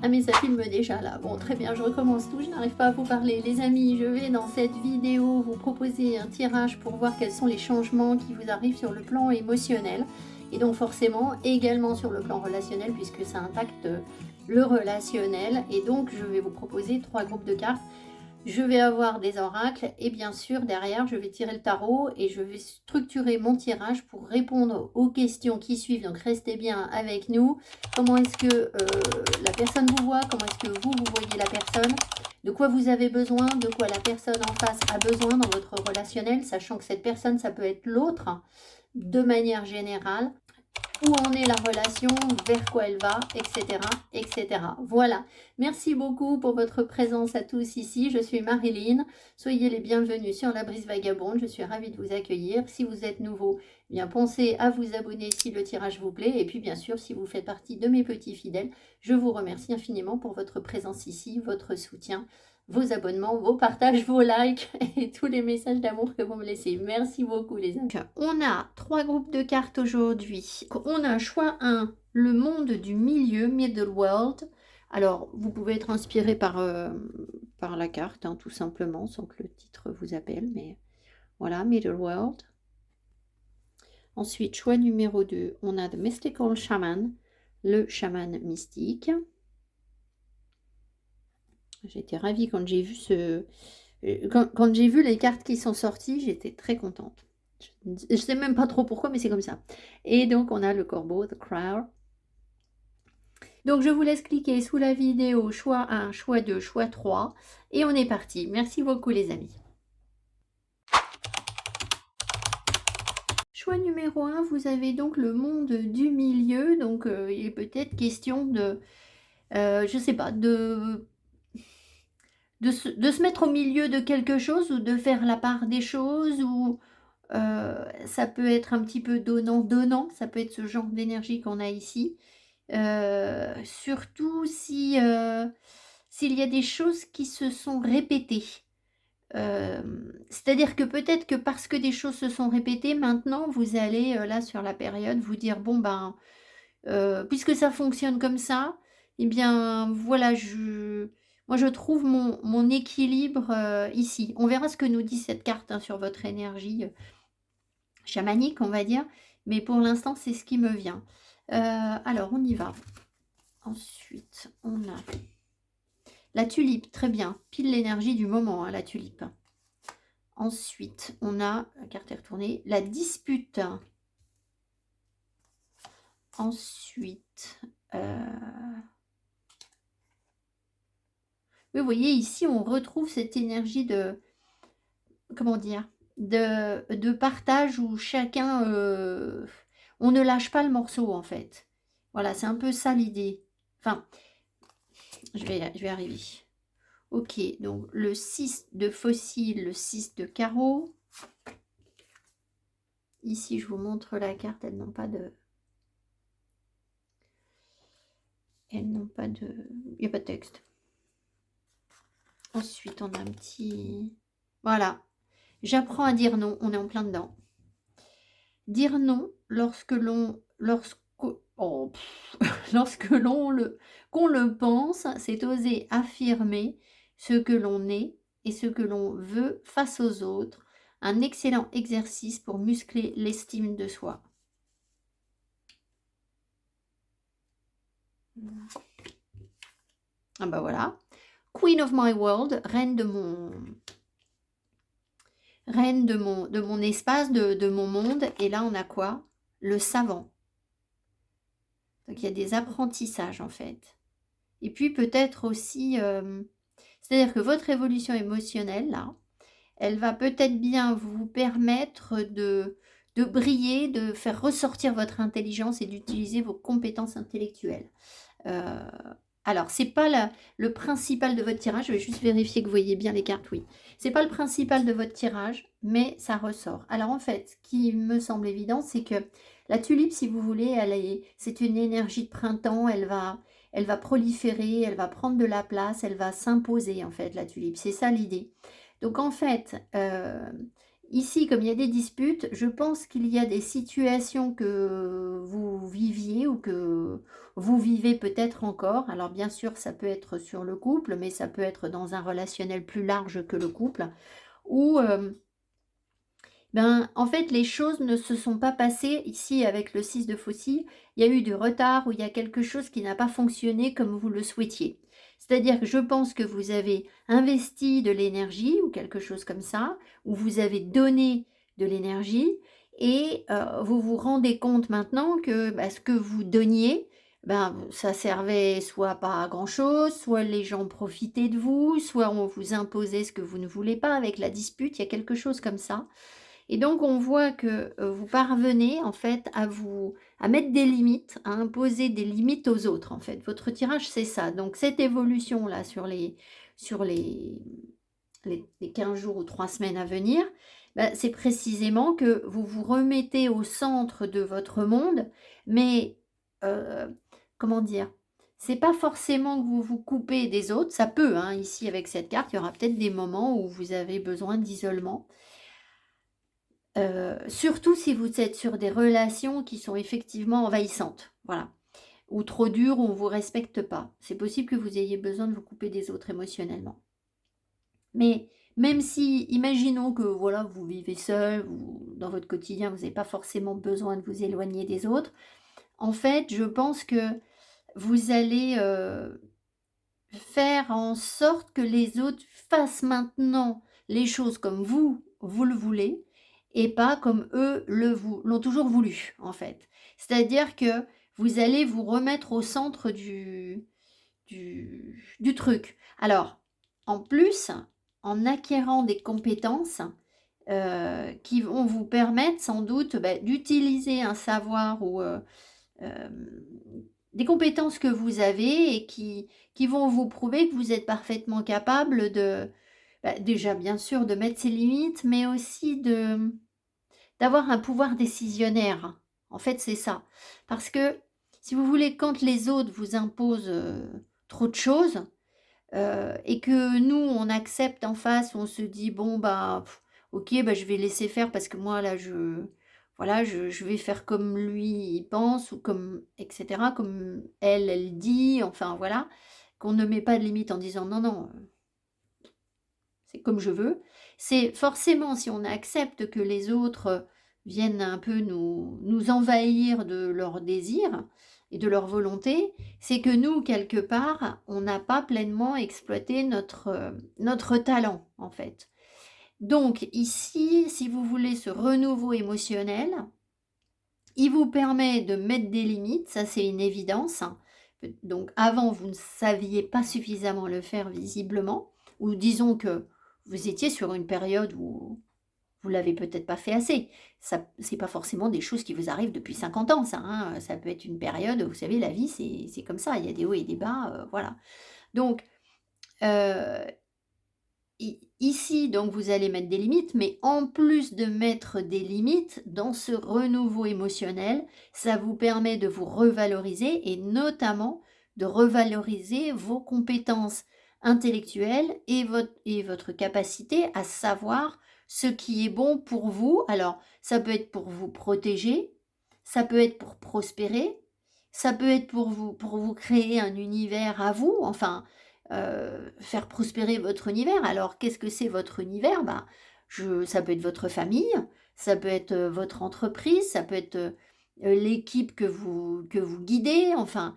Ah mais ça filme déjà là. Bon très bien, je recommence tout, je n'arrive pas à vous parler. Les amis, je vais dans cette vidéo vous proposer un tirage pour voir quels sont les changements qui vous arrivent sur le plan émotionnel. Et donc forcément également sur le plan relationnel puisque ça impacte le relationnel. Et donc je vais vous proposer 3 groupes de cartes. Je vais avoir des oracles et bien sûr derrière je vais tirer le tarot et je vais structurer mon tirage pour répondre aux questions qui suivent. Donc restez bien avec nous. Comment est-ce que la personne vous voit? Comment est-ce que vous voyez la personne? De quoi vous avez besoin? De quoi la personne en face a besoin dans votre relationnel? Sachant que cette personne, ça peut être l'autre de manière générale. Où en est la relation, vers quoi elle va, etc., etc. Voilà. Merci beaucoup pour votre présence à tous ici. Je suis Marilyn. Soyez les bienvenus sur La Brise Vagabonde. Je suis ravie de vous accueillir. Si vous êtes nouveau, eh bien pensez à vous abonner si le tirage vous plaît. Et puis bien sûr, si vous faites partie de mes petits fidèles, je vous remercie infiniment pour votre présence ici, votre soutien, vos abonnements, vos partages, vos likes et tous les messages d'amour que vous me laissez. Merci beaucoup les amis. On a 3 groupes de cartes aujourd'hui. On a choix 1, le monde du milieu, Middle World. Alors, vous pouvez être inspiré par la carte, hein, tout simplement, sans que le titre vous appelle. Mais voilà, Middle World. Ensuite, choix numéro 2, on a The Mystical Shaman, le chaman mystique. J'étais ravie quand j'ai vu quand j'ai vu les cartes qui sont sorties, j'étais très contente. Je ne sais même pas trop pourquoi, mais c'est comme ça. Et donc, on a le corbeau, The Crow. Donc, je vous laisse cliquer sous la vidéo, choix 1, choix 2, choix 3. Et on est parti. Merci beaucoup, les amis. Choix numéro 1, vous avez donc le monde du milieu. Donc, il est peut-être question de, je ne sais pas, de se mettre au milieu de quelque chose ou de faire la part des choses ou ça peut être un petit peu donnant-donnant, ça peut être ce genre d'énergie qu'on a ici. Surtout si, s'il y a des choses qui se sont répétées. C'est-à-dire que peut-être que parce que des choses se sont répétées, maintenant vous allez là sur la période vous dire bon ben puisque ça fonctionne comme ça, eh bien voilà, moi je trouve mon équilibre ici. On verra ce que nous dit cette carte hein, sur votre énergie chamanique, on va dire, mais pour l'instant c'est ce qui me vient. Alors on y va. Ensuite on a la tulipe, très bien, pile l'énergie du moment, hein, la tulipe. Ensuite on a, la carte est retournée, la dispute. Ensuite, vous voyez ici, on retrouve cette énergie de, comment dire, de partage où chacun, on ne lâche pas le morceau en fait. Voilà, c'est un peu ça l'idée. Enfin, je vais arriver. Ok, donc le 6 de fossile, le 6 de carreau. Ici, je vous montre la carte, elles n'ont pas de... Elles n'ont pas de... Il n'y a pas de texte. Ensuite, on a un petit... Voilà. J'apprends à dire non. On est en plein dedans. Dire non lorsque l'on... Oh, lorsque qu'on le pense, c'est oser affirmer ce que l'on est et ce que l'on veut face aux autres. Un excellent exercice pour muscler l'estime de soi. Ah bah voilà. Queen of my world, reine de mon espace, de mon monde. Et là, on a quoi? Le savant. Donc, il y a des apprentissages, en fait. Et puis, peut-être aussi... c'est-à-dire que votre évolution émotionnelle, là, elle va peut-être bien vous permettre de briller, de faire ressortir votre intelligence et d'utiliser vos compétences intellectuelles. Alors, c'est pas le principal de votre tirage. Je vais juste vérifier que vous voyez bien les cartes. Oui, c'est pas le principal de votre tirage, mais ça ressort. Alors, en fait, ce qui me semble évident, c'est que la tulipe, si vous voulez, c'est une énergie de printemps. Elle va proliférer, elle va prendre de la place, elle va s'imposer, en fait, la tulipe. C'est ça l'idée. Donc, en fait, ici, comme il y a des disputes, je pense qu'il y a des situations que vous viviez ou que vous vivez peut-être encore. Alors bien sûr, ça peut être sur le couple, mais ça peut être dans un relationnel plus large que le couple, où ben, en fait, les choses ne se sont pas passées ici avec le 6 de faucille. Il y a eu du retard ou il y a quelque chose qui n'a pas fonctionné comme vous le souhaitiez. C'est-à-dire que je pense que vous avez investi de l'énergie ou quelque chose comme ça, ou vous avez donné de l'énergie et vous vous rendez compte maintenant que bah, ce que vous donniez, ben, ça servait soit pas à grand-chose, soit les gens profitaient de vous, soit on vous imposait ce que vous ne voulez pas avec la dispute, il y a quelque chose comme ça. Et donc on voit que, vous parvenez en fait à mettre des limites, à imposer des limites aux autres en fait. Votre tirage c'est ça. Donc cette évolution là sur les 15 jours ou 3 semaines à venir, bah, c'est précisément que vous vous remettez au centre de votre monde, mais, comment dire? C'est pas forcément que vous vous coupez des autres, ça peut, hein, ici avec cette carte, il y aura peut-être des moments où vous avez besoin d'isolement. Surtout si vous êtes sur des relations qui sont effectivement envahissantes, voilà, ou trop dures, ou on ne vous respecte pas. C'est possible que vous ayez besoin de vous couper des autres émotionnellement. Mais même si, imaginons que voilà, vous vivez seul, ou dans votre quotidien, vous n'avez pas forcément besoin de vous éloigner des autres, en fait, je pense que vous allez, faire en sorte que les autres fassent maintenant les choses comme vous le voulez et pas comme eux l'ont toujours voulu, en fait. C'est-à-dire que vous allez vous remettre au centre du truc. Alors, en plus, en acquérant des compétences, qui vont vous permettre sans doute, bah, d'utiliser un savoir ou, hem, des compétences que vous avez et qui vont vous prouver que vous êtes parfaitement capable de, bah, déjà bien sûr de mettre ses limites, mais aussi d'avoir un pouvoir décisionnaire. En fait, c'est ça. Parce que si vous voulez, quand les autres vous imposent, trop de choses, et que nous, on accepte en face, on se dit: «Bon, bah, OK, bah, je vais laisser faire parce que moi là voilà, je vais faire comme lui il pense ou comme et cetera, comme elle dit», enfin voilà. Qu'on ne met pas de limite en disant: «Non, non, c'est comme je veux». C'est forcément si on accepte que les autres, viennent un peu nous envahir de leurs désirs et de leur volonté, c'est que nous, quelque part, on n'a pas pleinement exploité notre talent, en fait. Donc ici, si vous voulez ce renouveau émotionnel, il vous permet de mettre des limites, ça c'est une évidence, hein. Donc avant, vous ne saviez pas suffisamment le faire visiblement, ou disons que vous étiez sur une période où vous l'avez peut-être pas fait assez. Ça c'est pas forcément des choses qui vous arrivent depuis 50 ans ça, hein, ça peut être une période, vous savez la vie c'est comme ça, il y a des hauts et des bas, voilà. Donc, heu ici, donc, vous allez mettre des limites, mais en plus de mettre des limites, dans ce renouveau émotionnel, ça vous permet de vous revaloriser et notamment de revaloriser vos compétences intellectuelles et votre capacité à savoir ce qui est bon pour vous. Alors, ça peut être pour vous protéger, ça peut être pour prospérer, ça peut être pour vous créer un univers à vous, enfin, faire prospérer votre univers. Alors qu'est-ce que c'est votre univers? Ben, ça peut être votre famille, ça peut être, votre entreprise, ça peut être, l'équipe que vous guidez, enfin,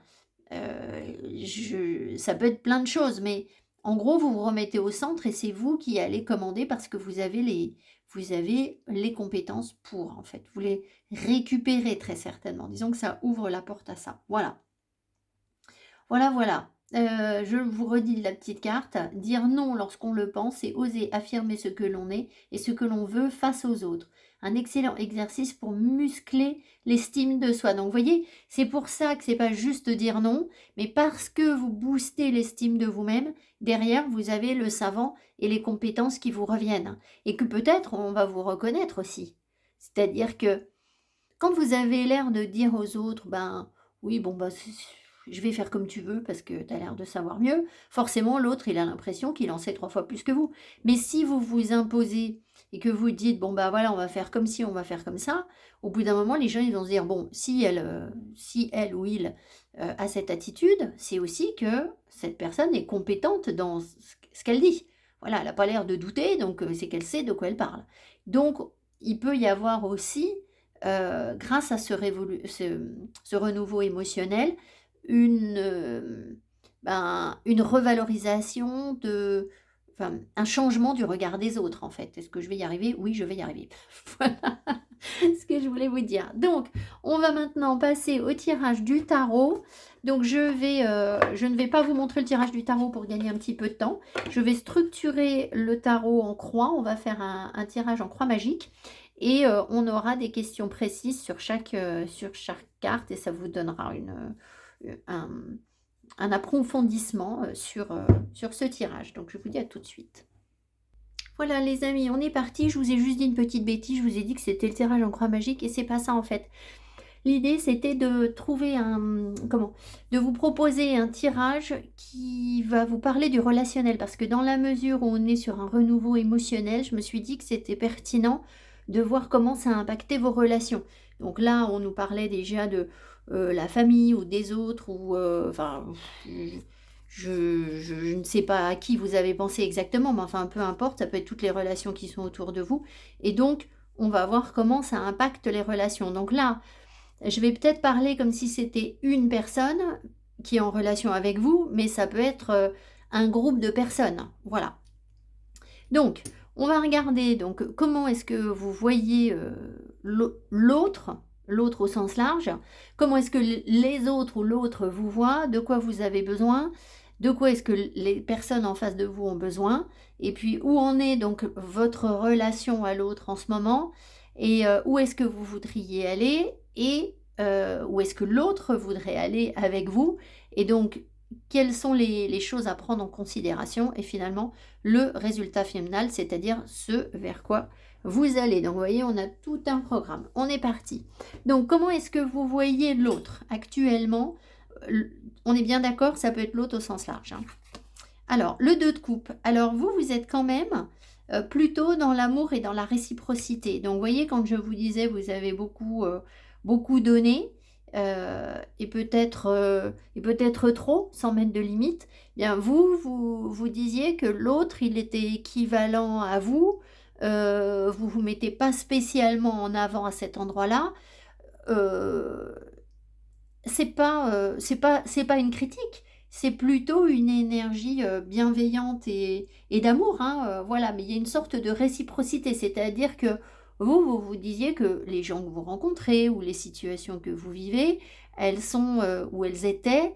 ça peut être plein de choses, mais en gros, vous vous remettez au centre et c'est vous qui allez commander parce que vous avez les compétences pour, en fait. Vous les récupérez très certainement. Disons que ça ouvre la porte à ça. Voilà. Voilà, voilà. Je vous redis la petite carte. Dire non lorsqu'on le pense et oser affirmer ce que l'on est et ce que l'on veut face aux autres. Un excellent exercice pour muscler l'estime de soi. Donc, vous voyez, c'est pour ça que c'est pas juste dire non, mais parce que vous boostez l'estime de vous-même, derrière, vous avez le savant et les compétences qui vous reviennent. Et que peut-être on va vous reconnaître aussi. C'est-à-dire que quand vous avez l'air de dire aux autres, ben oui, bon, bah, je vais faire comme tu veux parce que tu as l'air de savoir mieux, forcément l'autre, il a l'impression qu'il en sait 3 fois plus que vous. Mais si vous vous imposez et que vous dites, bon bah voilà, on va faire comme ci, on va faire comme ça, au bout d'un moment, les gens ils vont se dire, bon, si elle ou il a cette attitude, c'est aussi que cette personne est compétente dans ce qu'elle dit. Voilà, elle n'a pas l'air de douter, donc c'est qu'elle sait de quoi elle parle. Donc, il peut y avoir aussi, grâce à ce renouveau émotionnel, une, une revalorisation enfin, un changement du regard des autres, en fait. Est-ce que je vais y arriver? Oui, je vais y arriver. Voilà ce que je voulais vous dire. Donc, on va maintenant passer au tirage du tarot. Donc, je ne vais pas vous montrer le tirage du tarot pour gagner un petit peu de temps. Je vais structurer le tarot en croix. On va faire un tirage en croix magique. Et on aura des questions précises sur chaque carte et ça vous donnera un approfondissement sur ce tirage. Donc, je vous dis à tout de suite. Voilà les amis, on est parti. Je vous ai juste dit une petite bêtise. Je vous ai dit que c'était le tirage en croix magique et c'est pas ça en fait. L'idée c'était de trouver de vous proposer un tirage qui va vous parler du relationnel parce que dans la mesure où on est sur un renouveau émotionnel, je me suis dit que c'était pertinent de voir comment ça a impacté vos relations. Donc là, on nous parlait déjà de la famille ou des autres ou je ne sais pas à qui vous avez pensé exactement, mais enfin peu importe, ça peut être toutes les relations qui sont autour de vous. Et donc, on va voir comment ça impacte les relations. Donc là, je vais peut-être parler comme si c'était une personne qui est en relation avec vous, mais ça peut être un groupe de personnes. Voilà. Donc, on va regarder donc comment est-ce que vous voyez l'autre au sens large, comment est-ce que les autres ou l'autre vous voient, de quoi vous avez besoin, de quoi est-ce que les personnes en face de vous ont besoin, et puis où en est donc votre relation à l'autre en ce moment, et où est-ce que vous voudriez aller, et où est-ce que l'autre voudrait aller avec vous, et donc quelles sont les choses à prendre en considération, et finalement le résultat final, c'est-à-dire ce vers quoi vous allez. Donc vous voyez, on a tout un programme. On est parti. Donc comment est-ce que vous voyez l'autre actuellement? On est bien d'accord, ça peut être l'autre au sens large. Hein. Alors, le 2 de coupe. Alors vous êtes quand même plutôt dans l'amour et dans la réciprocité. Donc vous voyez, quand je vous disais, vous avez beaucoup donné, et peut-être trop, sans mettre de limite, bien vous disiez que l'autre, il était équivalent à vous, vous mettez pas spécialement en avant à cet endroit-là. C'est pas une critique, c'est plutôt une énergie bienveillante et d'amour, hein, voilà. Mais il y a une sorte de réciprocité, c'est-à-dire que vous disiez que les gens que vous rencontrez ou les situations que vous vivez, elles sont ou elles étaient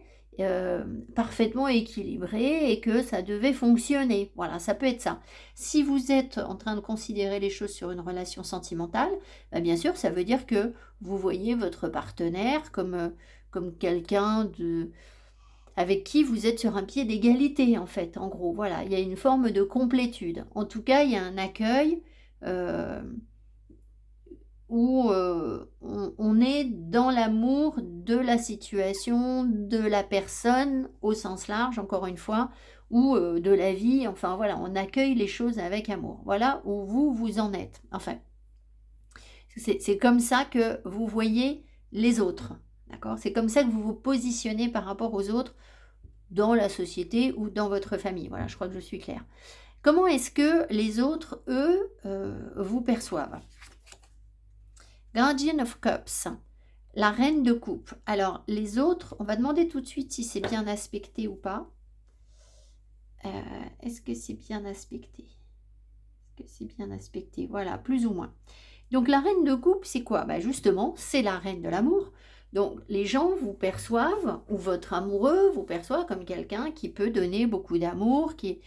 parfaitement équilibrées et que ça devait fonctionner. Voilà, ça peut être ça. Si vous êtes en train de considérer les choses sur une relation sentimentale, bah bien sûr, ça veut dire que vous voyez votre partenaire comme quelqu'un avec qui vous êtes sur un pied d'égalité, en fait, en gros. Voilà, il y a une forme de complétude. En tout cas, il y a un accueil où on est dans l'amour de la situation, de la personne, au sens large, encore une fois, ou de la vie. Enfin, voilà, on accueille les choses avec amour. Voilà où vous en êtes. Enfin, c'est comme ça que vous voyez les autres. D'accord? C'est comme ça que vous vous positionnez par rapport aux autres dans la société ou dans votre famille. Voilà, je crois que je suis claire. Comment est-ce que les autres, eux, vous perçoivent? Guardian of Cups, la reine de coupe. Alors, les autres, on va demander tout de suite si c'est bien aspecté ou pas. Est-ce que c'est bien aspecté? Est-ce que c'est bien aspecté? Voilà, plus ou moins. Donc, la reine de coupe, c'est quoi? Bah, justement, c'est la reine de l'amour. Donc, les gens vous perçoivent, ou votre amoureux vous perçoit comme quelqu'un qui peut donner beaucoup d'amour, qui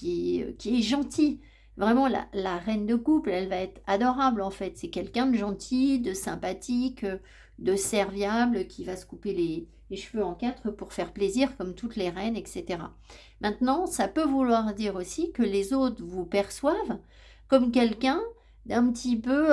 est gentil. Vraiment, la reine de couple, elle va être adorable en fait. C'est quelqu'un de gentil, de sympathique, de serviable, qui va se couper les cheveux en quatre pour faire plaisir, comme toutes les reines, etc. Maintenant, ça peut vouloir dire aussi que les autres vous perçoivent comme quelqu'un d'un petit peu,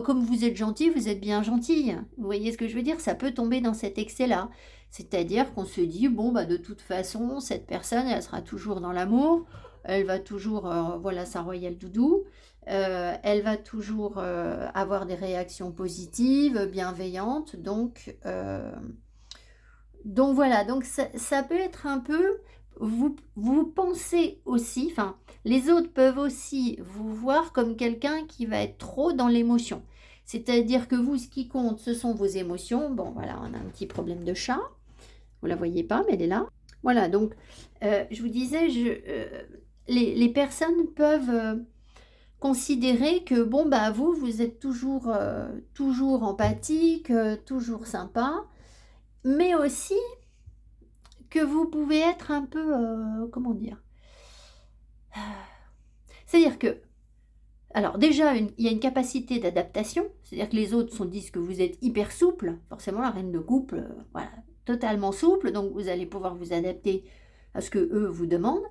comme vous êtes gentil, vous êtes bien gentil. Vous voyez ce que je veux dire? Ça peut tomber dans cet excès-là. C'est-à-dire qu'on se dit, bon, de toute façon, cette personne, elle sera toujours dans l'amour. Elle va toujours, voilà, sa royale doudou. elle va toujours avoir des réactions positives, bienveillantes. Donc voilà, donc ça peut être un peu, vous pensez aussi, enfin, les autres peuvent aussi vous voir comme quelqu'un qui va être trop dans l'émotion. C'est-à-dire que vous, ce qui compte, ce sont vos émotions. Bon, voilà, on a un petit problème de chat. Vous la voyez pas, mais elle est là. Voilà, donc, je vous disais, les personnes peuvent considérer que, bon, bah, vous êtes toujours empathique, toujours sympa, mais aussi que vous pouvez être un peu, comment dire? C'est-à-dire que, alors déjà, il y a une capacité d'adaptation, c'est-à-dire que les autres disent que vous êtes hyper souple, forcément la reine de couple, voilà, totalement souple, donc vous allez pouvoir vous adapter à ce que eux vous demandent.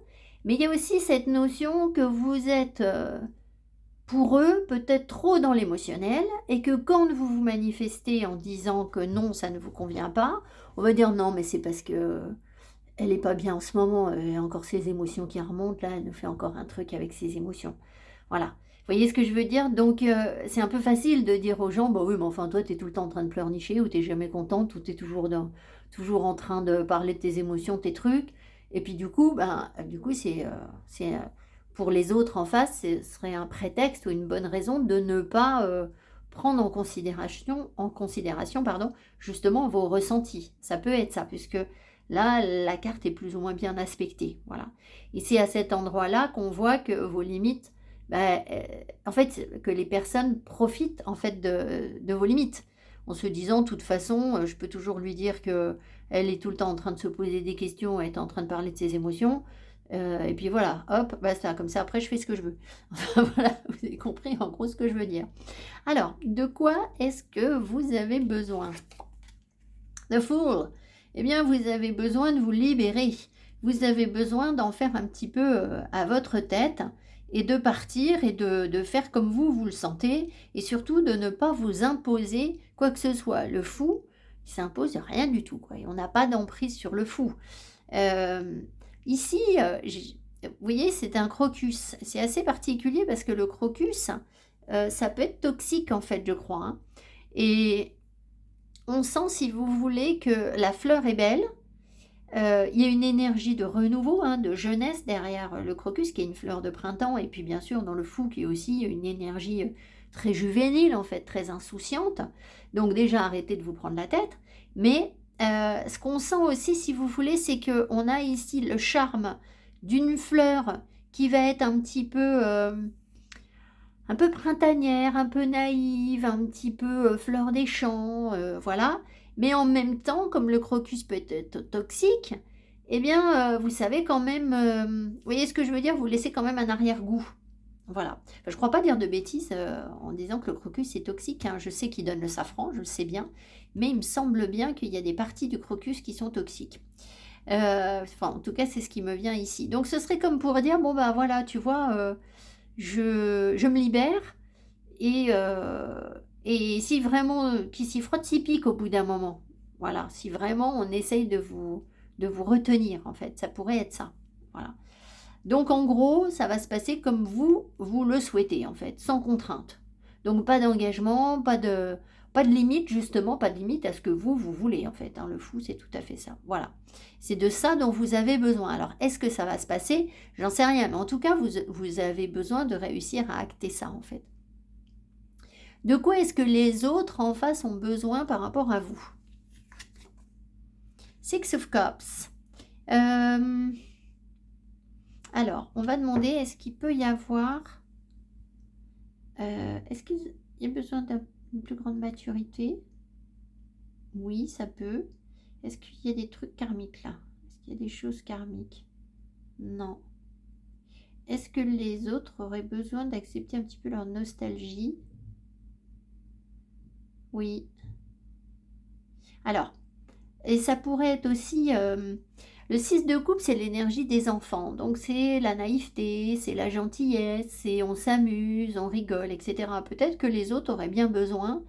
Mais il y a aussi cette notion que vous êtes, pour eux, peut-être trop dans l'émotionnel, et que quand vous vous manifestez en disant que non, ça ne vous convient pas, on va dire non, mais c'est parce que elle est pas bien en ce moment, elle a encore ses émotions qui remontent là, elle nous fait encore un truc avec ses émotions. Voilà. Vous voyez ce que je veux dire? Donc c'est un peu facile de dire aux gens: «Bah oui, mais enfin toi, tu es tout le temps en train de pleurnicher ou tu es jamais contente ou tu es toujours en train de parler de tes émotions, tes trucs» et puis du coup pour les autres en face, ce serait un prétexte ou une bonne raison de ne pas, prendre en considération, pardon, justement vos ressentis. Ça peut être ça, puisque là, la carte est plus ou moins bien aspectée, voilà. Et c'est à cet endroit-là qu'on voit que vos limites, en fait, que les personnes profitent en fait de vos limites. En se disant, de toute façon, je peux toujours lui dire que elle est tout le temps en train de se poser des questions, elle est en train de parler de ses émotions. Et puis voilà, hop, basta, comme ça après je fais ce que je veux. Enfin voilà, vous avez compris en gros ce que je veux dire. Alors, de quoi est-ce que vous avez besoin? The Fool. Eh bien, vous avez besoin de vous libérer. Vous avez besoin d'en faire un petit peu à votre tête et de partir et de faire comme vous le sentez et surtout de ne pas vous imposer quoi que ce soit. Le fou, il s'impose rien du tout, quoi. Et on n'a pas d'emprise sur le fou. Euh, Ici, vous voyez, c'est un crocus. C'est assez particulier parce que le crocus, ça peut être toxique en fait, je crois, hein. Et on sent, si vous voulez, que la fleur est belle. Il y a une énergie de renouveau, hein, de jeunesse derrière le crocus, qui est une fleur de printemps, et puis bien sûr dans le fou, qui est aussi une énergie très juvénile, en fait, très insouciante. Donc déjà, arrêtez de vous prendre la tête. Mais ce qu'on sent aussi, si vous voulez, c'est qu'on a ici le charme d'une fleur qui va être un peu printanière, un peu naïve, un petit peu fleur des champs, voilà. Mais en même temps, comme le crocus peut être toxique, eh bien, vous savez quand même, vous voyez ce que je veux dire? Vous laissez quand même un arrière-goût. Voilà. Enfin, je ne crois pas dire de bêtises en disant que le crocus est toxique, hein. Je sais qu'il donne le safran, je le sais bien, mais il me semble bien qu'il y a des parties du crocus qui sont toxiques. Enfin, en tout cas, c'est ce qui me vient ici. Donc, ce serait comme pour dire, bon, bah voilà, tu vois, je me libère et si vraiment, qui s'y frotte s'y pique au bout d'un moment. Voilà, si vraiment on essaye de vous retenir en fait, ça pourrait être ça. Voilà. Donc en gros, ça va se passer comme vous le souhaitez en fait, sans contrainte. Donc pas d'engagement, pas de limite justement, pas de limite à ce que vous voulez en fait, hein. Le fou, c'est tout à fait ça. Voilà. C'est de ça dont vous avez besoin. Alors est-ce que ça va se passer? J'en sais rien, mais en tout cas, vous avez besoin de réussir à acter ça en fait. De quoi est-ce que les autres en face ont besoin par rapport à vous? Six of Cups. Alors, on va demander, est-ce qu'il peut y avoir... est-ce qu'il y a besoin d'une plus grande maturité? Oui, ça peut. Est-ce qu'il y a des trucs karmiques là? Est-ce qu'il y a des choses karmiques? Non. Est-ce que les autres auraient besoin d'accepter un petit peu leur nostalgie? Oui. Alors, et ça pourrait être aussi... le 6 de coupe, c'est l'énergie des enfants. Donc, c'est la naïveté, c'est la gentillesse, c'est on s'amuse, on rigole, etc. Peut-être que les autres auraient bien besoin,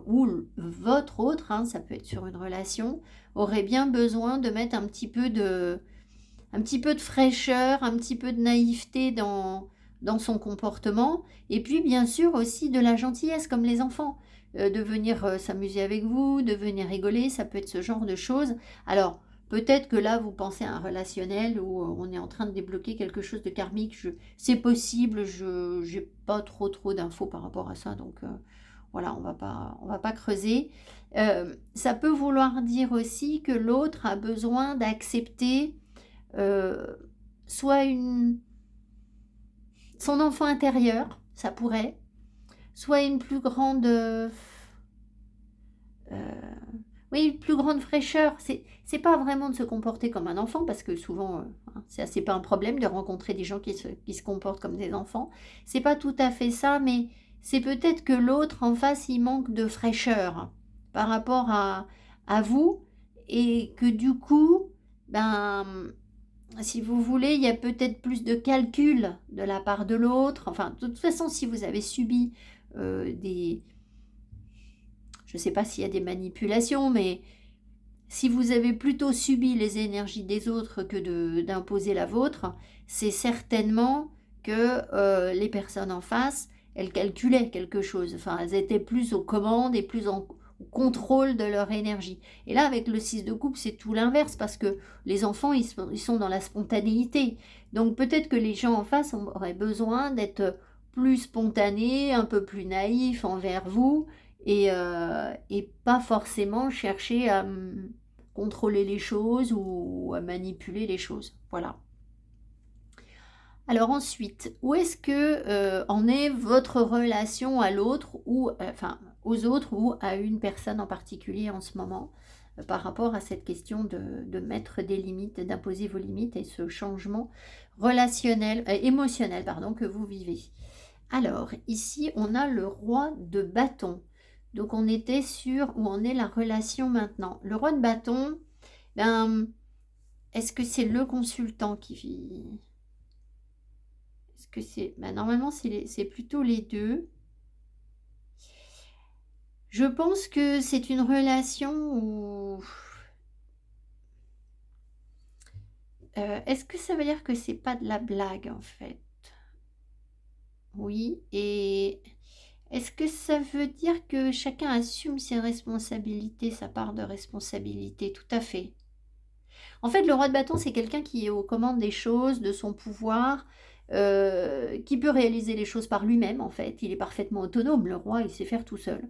ou votre autre, hein, ça peut être sur une relation, aurait bien besoin de mettre un petit peu de fraîcheur, un petit peu de naïveté dans son comportement. Et puis, bien sûr, aussi de la gentillesse, comme les enfants. De venir s'amuser avec vous, de venir rigoler, ça peut être ce genre de choses. Alors, peut-être que là, vous pensez à un relationnel où on est en train de débloquer quelque chose de karmique. C'est possible, je n'ai pas trop d'infos par rapport à ça, donc voilà, on va pas creuser. Ça peut vouloir dire aussi que l'autre a besoin d'accepter soit son enfant intérieur, ça pourrait, soit une plus grande, oui, une plus grande fraîcheur. C'est pas vraiment de se comporter comme un enfant, parce que souvent, c'est pas un problème de rencontrer des gens qui se comportent comme des enfants. C'est pas tout à fait ça, mais c'est peut-être que l'autre en face, il manque de fraîcheur par rapport à vous, et que du coup, ben, si vous voulez, il y a peut-être plus de calcul de la part de l'autre. Enfin, de toute façon, si vous avez subi je ne sais pas s'il y a des manipulations, mais si vous avez plutôt subi les énergies des autres que d'imposer la vôtre, c'est certainement que les personnes en face, elles calculaient quelque chose. Enfin, elles étaient plus aux commandes et plus au contrôle de leur énergie. Et là, avec le 6 de coupe, c'est tout l'inverse, parce que les enfants, ils sont dans la spontanéité. Donc peut-être que les gens en face auraient besoin d'être plus spontanés, un peu plus naïfs envers vous, et pas forcément chercher à contrôler les choses ou à manipuler les choses. Voilà. Alors ensuite, où est-ce que en est votre relation à l'autre, ou enfin aux autres, ou à une personne en particulier en ce moment, par rapport à cette question de mettre des limites, d'imposer vos limites, et ce changement relationnel, émotionnel, pardon, que vous vivez. Alors ici, on a le roi de bâton. Donc on était sur où en est la relation maintenant. Le roi de bâton, ben, est-ce que c'est le consultant qui vit? Est-ce que c'est... Ben, normalement, c'est plutôt les deux. Je pense que c'est une relation où... est-ce que ça veut dire que c'est pas de la blague, en fait? Oui, et... Est-ce que ça veut dire que chacun assume ses responsabilités, sa part de responsabilité? Tout à fait. En fait, le roi de bâton, c'est quelqu'un qui est aux commandes des choses, de son pouvoir, qui peut réaliser les choses par lui-même, en fait. Il est parfaitement autonome, le roi, il sait faire tout seul.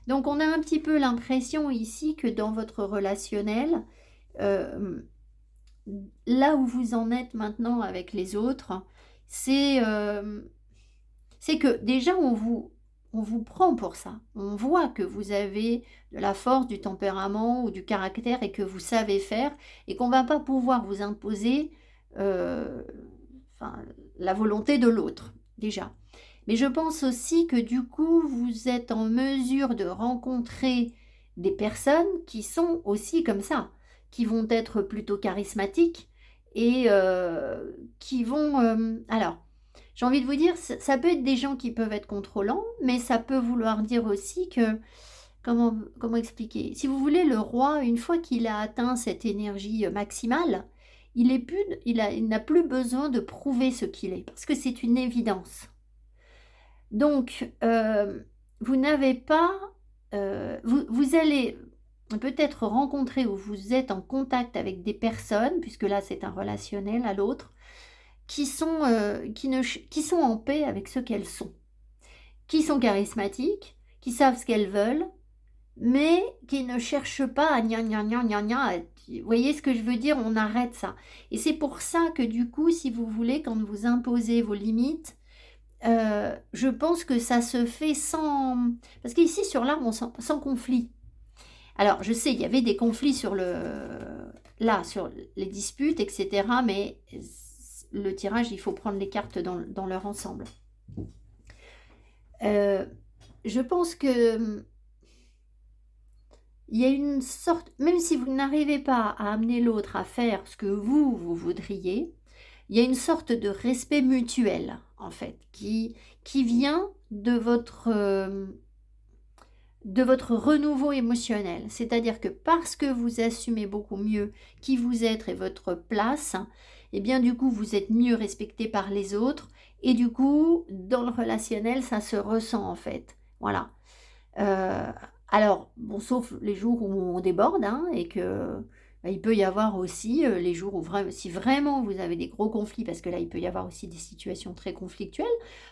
Donc, on a un petit peu l'impression ici que dans votre relationnel, là où vous en êtes maintenant avec les autres, c'est que déjà, on vous prend pour ça. On voit que vous avez de la force, du tempérament ou du caractère, et que vous savez faire, et qu'on ne va pas pouvoir vous imposer enfin, la volonté de l'autre, déjà. Mais je pense aussi que du coup, vous êtes en mesure de rencontrer des personnes qui sont aussi comme ça, qui vont être plutôt charismatiques, et qui vont... alors, j'ai envie de vous dire, ça peut être des gens qui peuvent être contrôlants, mais ça peut vouloir dire aussi que, comment expliquer? Si vous voulez, le roi, une fois qu'il a atteint cette énergie maximale, il n'a plus besoin de prouver ce qu'il est, parce que c'est une évidence. Donc, vous n'avez pas... vous allez peut-être rencontrer, ou vous êtes en contact avec des personnes, puisque là c'est un relationnel à l'autre, qui sont en paix avec ce qu'elles sont, qui sont charismatiques, qui savent ce qu'elles veulent, mais qui ne cherchent pas à gna gna gna gna gna. Vous voyez ce que je veux dire? On arrête ça. Et c'est pour ça que du coup, si vous voulez, quand vous imposez vos limites, je pense que ça se fait sans... Parce qu'ici, sur l'arbre, sans conflit. Alors, je sais, il y avait des conflits sur sur les disputes, etc. Mais le tirage, il faut prendre les cartes dans leur ensemble. Je pense que il y a une sorte, même si vous n'arrivez pas à amener l'autre à faire ce que vous voudriez, il y a une sorte de respect mutuel, en fait, qui vient de votre de votre renouveau émotionnel. C'est-à-dire que parce que vous assumez beaucoup mieux qui vous êtes et votre place, et bien du coup vous êtes mieux respecté par les autres et du coup dans le relationnel ça se ressent en fait. Voilà. Euh, alors, bon, sauf les jours où on déborde hein, et que il peut y avoir aussi les jours où si vraiment vous avez des gros conflits, parce que là il peut y avoir aussi des situations très conflictuelles,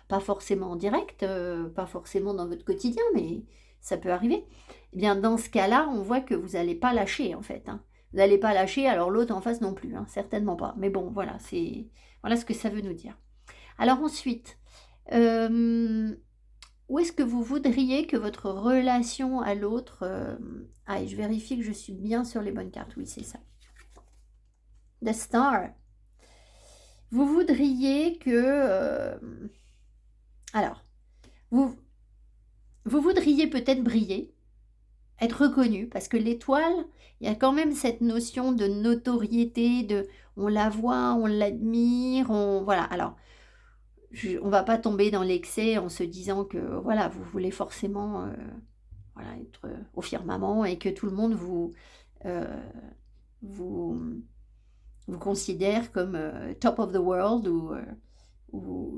pas forcément en direct, pas forcément dans votre quotidien, mais ça peut arriver. Eh bien, dans ce cas-là, on voit que vous n'allez pas lâcher en fait. Hein. Vous n'allez pas lâcher, alors l'autre en face non plus, hein, certainement pas. Mais bon, voilà, voilà ce que ça veut nous dire. Alors ensuite, où est-ce que vous voudriez que votre relation à l'autre... je vérifie que je suis bien sur les bonnes cartes. Oui, c'est ça. The Star. Vous voudriez que... alors, vous voudriez peut-être briller, être reconnu, parce que l'étoile, il y a quand même cette notion de notoriété, de on la voit, on l'admire, voilà. Alors, on va pas tomber dans l'excès en se disant que voilà, vous voulez forcément voilà, être au firmament et que tout le monde euh, vous, vous considère comme top of the world ou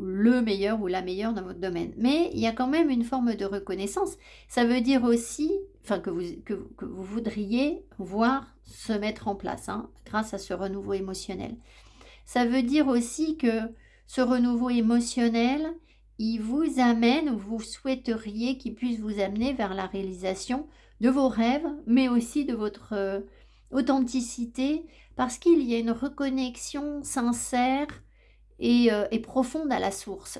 le meilleur ou la meilleure dans votre domaine. Mais il y a quand même une forme de reconnaissance. Ça veut dire aussi enfin, que vous voudriez voir se mettre en place hein, grâce à ce renouveau émotionnel. Ça veut dire aussi que ce renouveau émotionnel, il vous amène, ou vous souhaiteriez qu'il puisse vous amener vers la réalisation de vos rêves, mais aussi de votre authenticité, parce qu'il y a une reconnexion sincère et profonde à la source.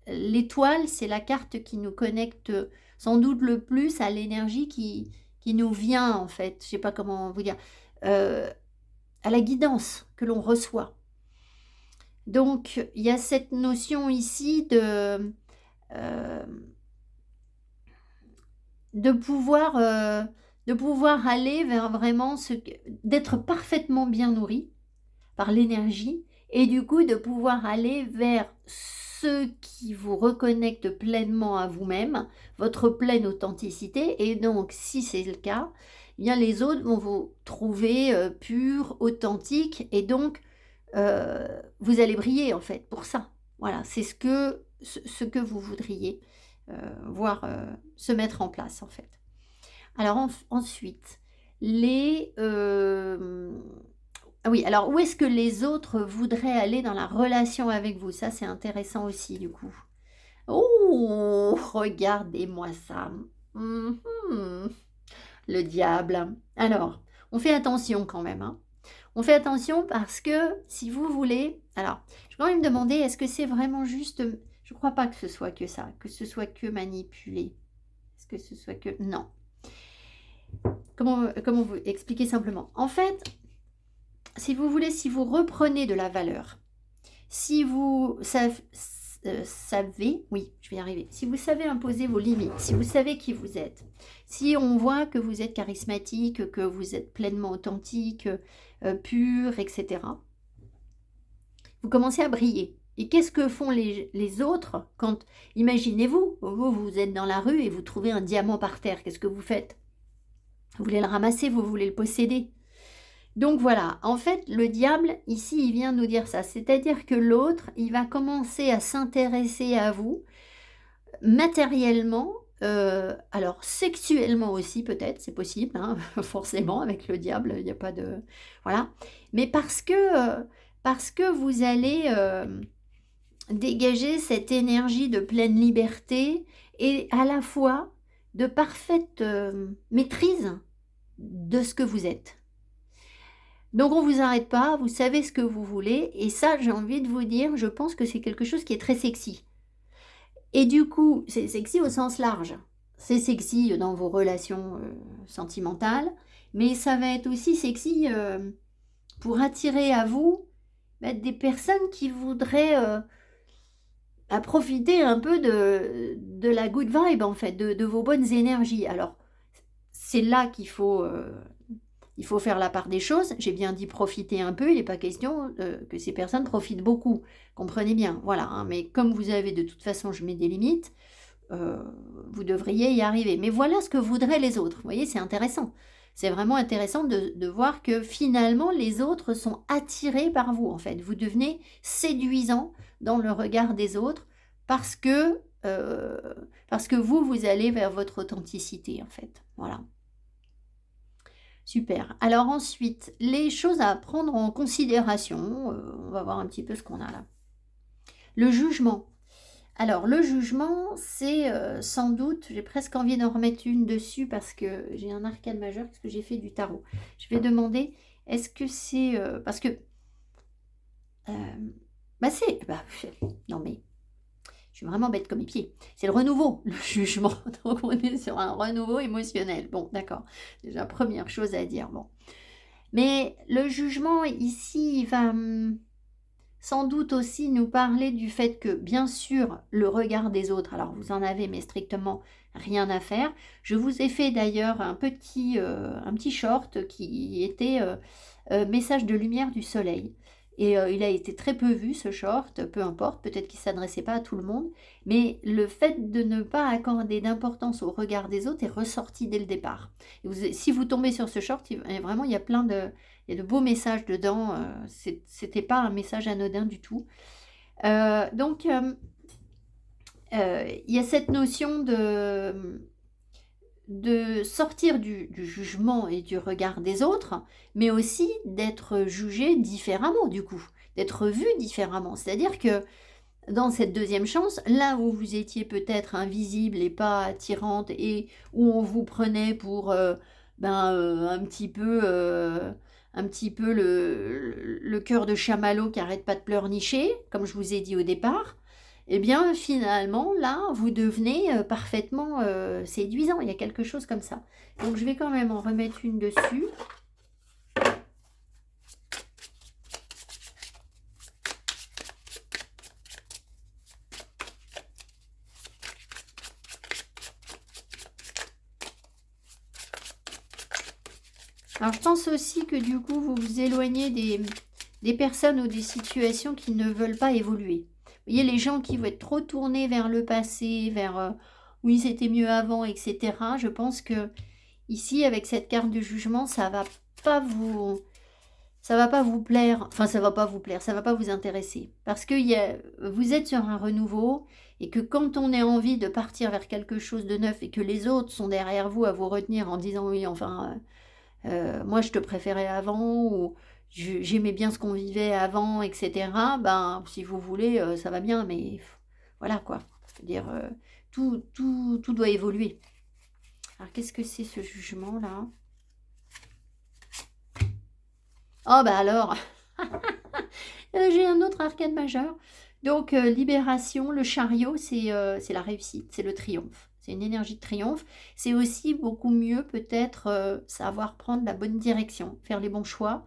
L'étoile, c'est la carte qui nous connecte sans doute le plus à l'énergie qui nous vient, en fait, je ne sais pas comment vous dire, à la guidance que l'on reçoit. Donc, il y a cette notion ici de pouvoir aller vers vraiment d'être parfaitement bien nourri par l'énergie et du coup de pouvoir aller vers ce qui vous reconnecte pleinement à vous-même, votre pleine authenticité. Et donc, si c'est le cas, eh bien les autres vont vous trouver pur, authentique et donc vous allez briller en fait pour ça. Voilà, c'est ce que vous voudriez voir se mettre en place en fait. Alors ensuite, oui, alors où est-ce que les autres voudraient aller dans la relation avec vous? Ça, c'est intéressant aussi du coup. Oh, regardez-moi ça. Le diable. Alors, on fait attention quand même, hein. On fait attention parce que si vous voulez... Alors, je vais quand même me demander, est-ce que c'est vraiment juste... Je ne crois pas que ce soit que ça, que ce soit que manipuler. Est-ce que ce soit que... Non. Comment vous expliquer simplement? En fait, si vous voulez, si vous reprenez de la valeur, si vous savez, oui, je vais y arriver, si vous savez imposer vos limites, si vous savez qui vous êtes, si on voit que vous êtes charismatique, que vous êtes pleinement authentique, pur, etc., vous commencez à briller. Et qu'est-ce que font les autres quand, imaginez-vous, vous êtes dans la rue et vous trouvez un diamant par terre, qu'est-ce que vous faites? Vous voulez le ramasser, vous voulez le posséder. Donc voilà, en fait, le diable, ici, il vient nous dire ça. C'est-à-dire que l'autre, il va commencer à s'intéresser à vous matériellement, alors sexuellement aussi peut-être, c'est possible, hein, forcément, avec le diable, il n'y a pas de... Voilà. Mais parce que vous allez dégager cette énergie de pleine liberté et à la fois de parfaite maîtrise de ce que vous êtes. Donc on ne vous arrête pas, vous savez ce que vous voulez, et ça j'ai envie de vous dire, je pense que c'est quelque chose qui est très sexy. Et du coup, c'est sexy au sens large, c'est sexy dans vos relations sentimentales, mais ça va être aussi sexy pour attirer à vous des personnes qui voudraient profiter un peu de la good vibe en fait, de vos bonnes énergies. Alors c'est là qu'il faut... il faut faire la part des choses. J'ai bien dit profiter un peu. Il n'est pas question que ces personnes profitent beaucoup. Comprenez bien. Voilà. Hein, mais comme vous avez de toute façon, je mets des limites. vous devriez y arriver. Mais voilà ce que voudraient les autres. Vous voyez, c'est intéressant. C'est vraiment intéressant de voir que finalement, les autres sont attirés par vous, en fait. Vous devenez séduisant dans le regard des autres parce que, vous allez vers votre authenticité, en fait. Voilà. Super. Alors ensuite, les choses à prendre en considération. On va voir un petit peu ce qu'on a là. Le jugement. Alors, le jugement, c'est sans doute, j'ai presque envie d'en remettre une dessus parce que j'ai un arcane majeur, parce que j'ai fait du tarot. Je vais demander, est-ce que c'est... parce que... non mais, je suis vraiment bête comme mes pieds. C'est le renouveau, le jugement. Donc, on est sur un renouveau émotionnel. Bon, d'accord. Déjà, première chose à dire. Bon. Mais le jugement, ici, il va... sans doute aussi nous parler du fait que, bien sûr, le regard des autres, alors vous en avez mais strictement rien à faire. Je vous ai fait d'ailleurs un petit short qui était message de lumière du soleil. Et il a été très peu vu ce short, peu importe, peut-être qu'il ne s'adressait pas à tout le monde, mais le fait de ne pas accorder d'importance au regard des autres est ressorti dès le départ. Et si vous tombez sur ce short, vraiment il y a plein de... Il y a de beaux messages dedans, c'était pas un message anodin du tout. Donc, il y a cette notion de sortir du jugement et du regard des autres, mais aussi d'être jugé différemment du coup, d'être vu différemment. C'est-à-dire que dans cette deuxième chance, là où vous étiez peut-être invisible et pas attirante et où on vous prenait pour un petit peu le cœur de chamallow qui arrête pas de pleurnicher, comme je vous ai dit au départ, eh bien finalement là vous devenez parfaitement séduisant, il y a quelque chose comme ça. Donc je vais quand même en remettre une dessus. Alors je pense aussi que du coup vous vous éloignez des personnes ou des situations qui ne veulent pas évoluer. Vous voyez, les gens qui vont être trop tournés vers le passé, vers oui c'était mieux avant, etc. Je pense que ici avec cette carte de jugement, ça va pas vous plaire, enfin ça va pas vous plaire, ça va pas vous intéresser. Parce que vous êtes sur un renouveau et que quand on a envie de partir vers quelque chose de neuf et que les autres sont derrière vous à vous retenir en disant oui enfin... moi je te préférais avant ou j'aimais bien ce qu'on vivait avant, etc. Ben, si vous voulez, ça va bien, mais voilà quoi. Je veux dire, tout doit évoluer. Alors, qu'est-ce que c'est ce jugement-là? Oh, bah alors, j'ai un autre arcane majeur. Donc, libération, le chariot, c'est la réussite, c'est le triomphe. C'est une énergie de triomphe. C'est aussi beaucoup mieux peut-être savoir prendre la bonne direction, faire les bons choix.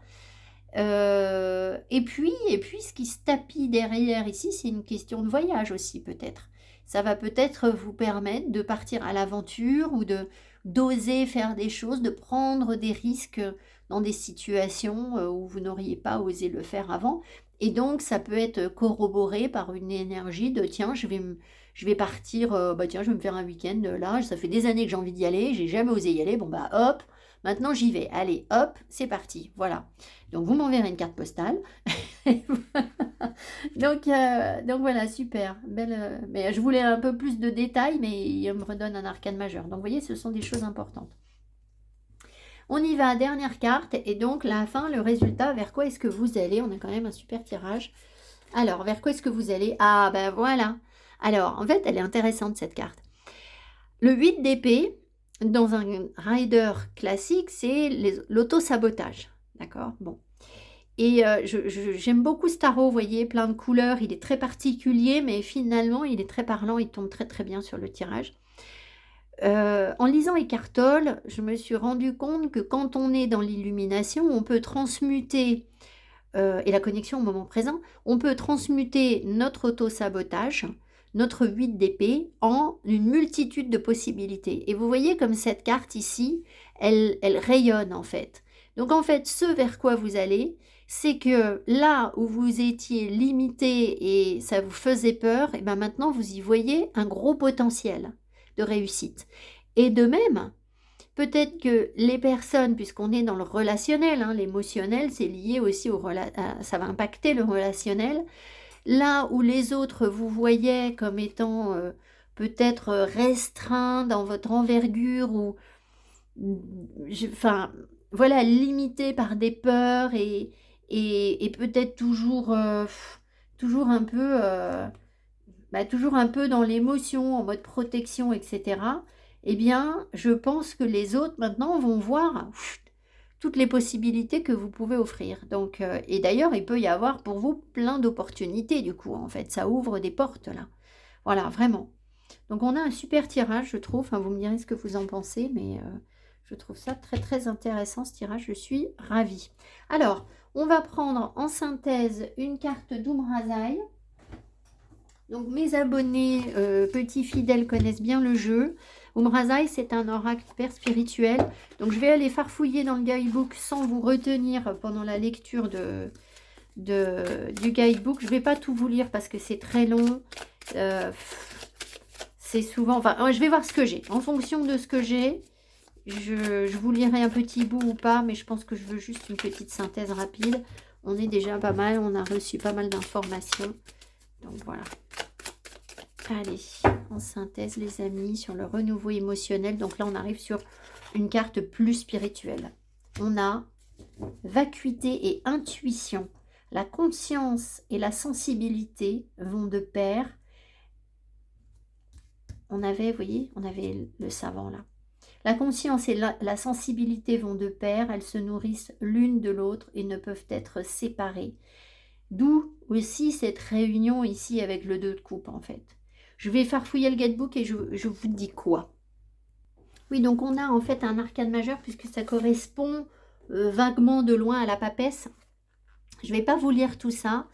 Et puis, ce qui se tapit derrière ici, c'est une question de voyage aussi peut-être. Ça va peut-être vous permettre de partir à l'aventure ou d'oser faire des choses, de prendre des risques dans des situations où vous n'auriez pas osé le faire avant. Et donc, ça peut être corroboré par une énergie de tiens, je vais partir, tiens, je vais me faire un week-end là, ça fait des années que j'ai envie d'y aller, j'ai jamais osé y aller, bon bah hop, maintenant j'y vais, allez hop, c'est parti, voilà. Donc vous m'enverrez une carte postale. donc voilà, super, belle. Mais je voulais un peu plus de détails, mais il me redonne un arcane majeur. Donc vous voyez, ce sont des choses importantes. On y va, dernière carte, et donc la fin, le résultat, vers quoi est-ce que vous allez? On a quand même un super tirage. Alors, vers quoi est-ce que vous allez? Ah, ben voilà. Alors, en fait, elle est intéressante, cette carte. Le 8 d'épée, dans un rider classique, c'est l'auto-sabotage. D'accord? Bon. Et j'aime beaucoup ce tarot, vous voyez, plein de couleurs. Il est très particulier, mais finalement, il est très parlant. Il tombe très, très bien sur le tirage. En lisant Eckhart Tolle, je me suis rendu compte que quand on est dans l'illumination, on peut transmuter, et la connexion au moment présent, on peut transmuter notre auto-sabotage, notre 8 d'épée, en une multitude de possibilités. Et vous voyez comme cette carte ici, elle rayonne en fait. Donc en fait, ce vers quoi vous allez, c'est que là où vous étiez limité et ça vous faisait peur, et ben maintenant vous y voyez un gros potentiel de réussite. Et de même, peut-être que les personnes, puisqu'on est dans le relationnel, hein, l'émotionnel, c'est lié aussi ça va impacter le relationnel. Là où les autres vous voyaient comme étant peut-être restreints dans votre envergure ou enfin voilà, limité par des peurs et peut-être toujours un peu toujours un peu dans l'émotion, en mode protection, etc. Eh bien, je pense que les autres maintenant vont voir toutes les possibilités que vous pouvez offrir. Donc, et d'ailleurs, il peut y avoir pour vous plein d'opportunités du coup, en fait. Ça ouvre des portes là. Voilà, vraiment. Donc, on a un super tirage, je trouve. Enfin, vous me direz ce que vous en pensez, mais je trouve ça très, très intéressant ce tirage. Je suis ravie. Alors, on va prendre en synthèse une carte d'Umrazai. Donc mes abonnés petits fidèles connaissent bien le jeu. Umrazai, c'est un oracle hyper spirituel. Donc je vais aller farfouiller dans le guidebook sans vous retenir pendant la lecture du guidebook. Je ne vais pas tout vous lire parce que c'est très long. C'est souvent... Enfin, je vais voir ce que j'ai. En fonction de ce que j'ai, je vous lirai un petit bout ou pas, mais je pense que je veux juste une petite synthèse rapide. On est déjà pas mal, on a reçu pas mal d'informations. Donc voilà. Allez, en synthèse les amis, sur le renouveau émotionnel. Donc là, on arrive sur une carte plus spirituelle. On a vacuité et intuition. La conscience et la sensibilité vont de pair. On avait, vous voyez, on avait le savant là. La conscience et la sensibilité vont de pair. Elles se nourrissent l'une de l'autre et ne peuvent être séparées. D'où aussi cette réunion ici avec le 2 de coupe en fait. Je vais farfouiller le guidebook et je vous dis quoi. Oui, donc on a en fait un arcane majeur puisque ça correspond vaguement de loin à la papesse. Je ne vais pas vous lire tout ça.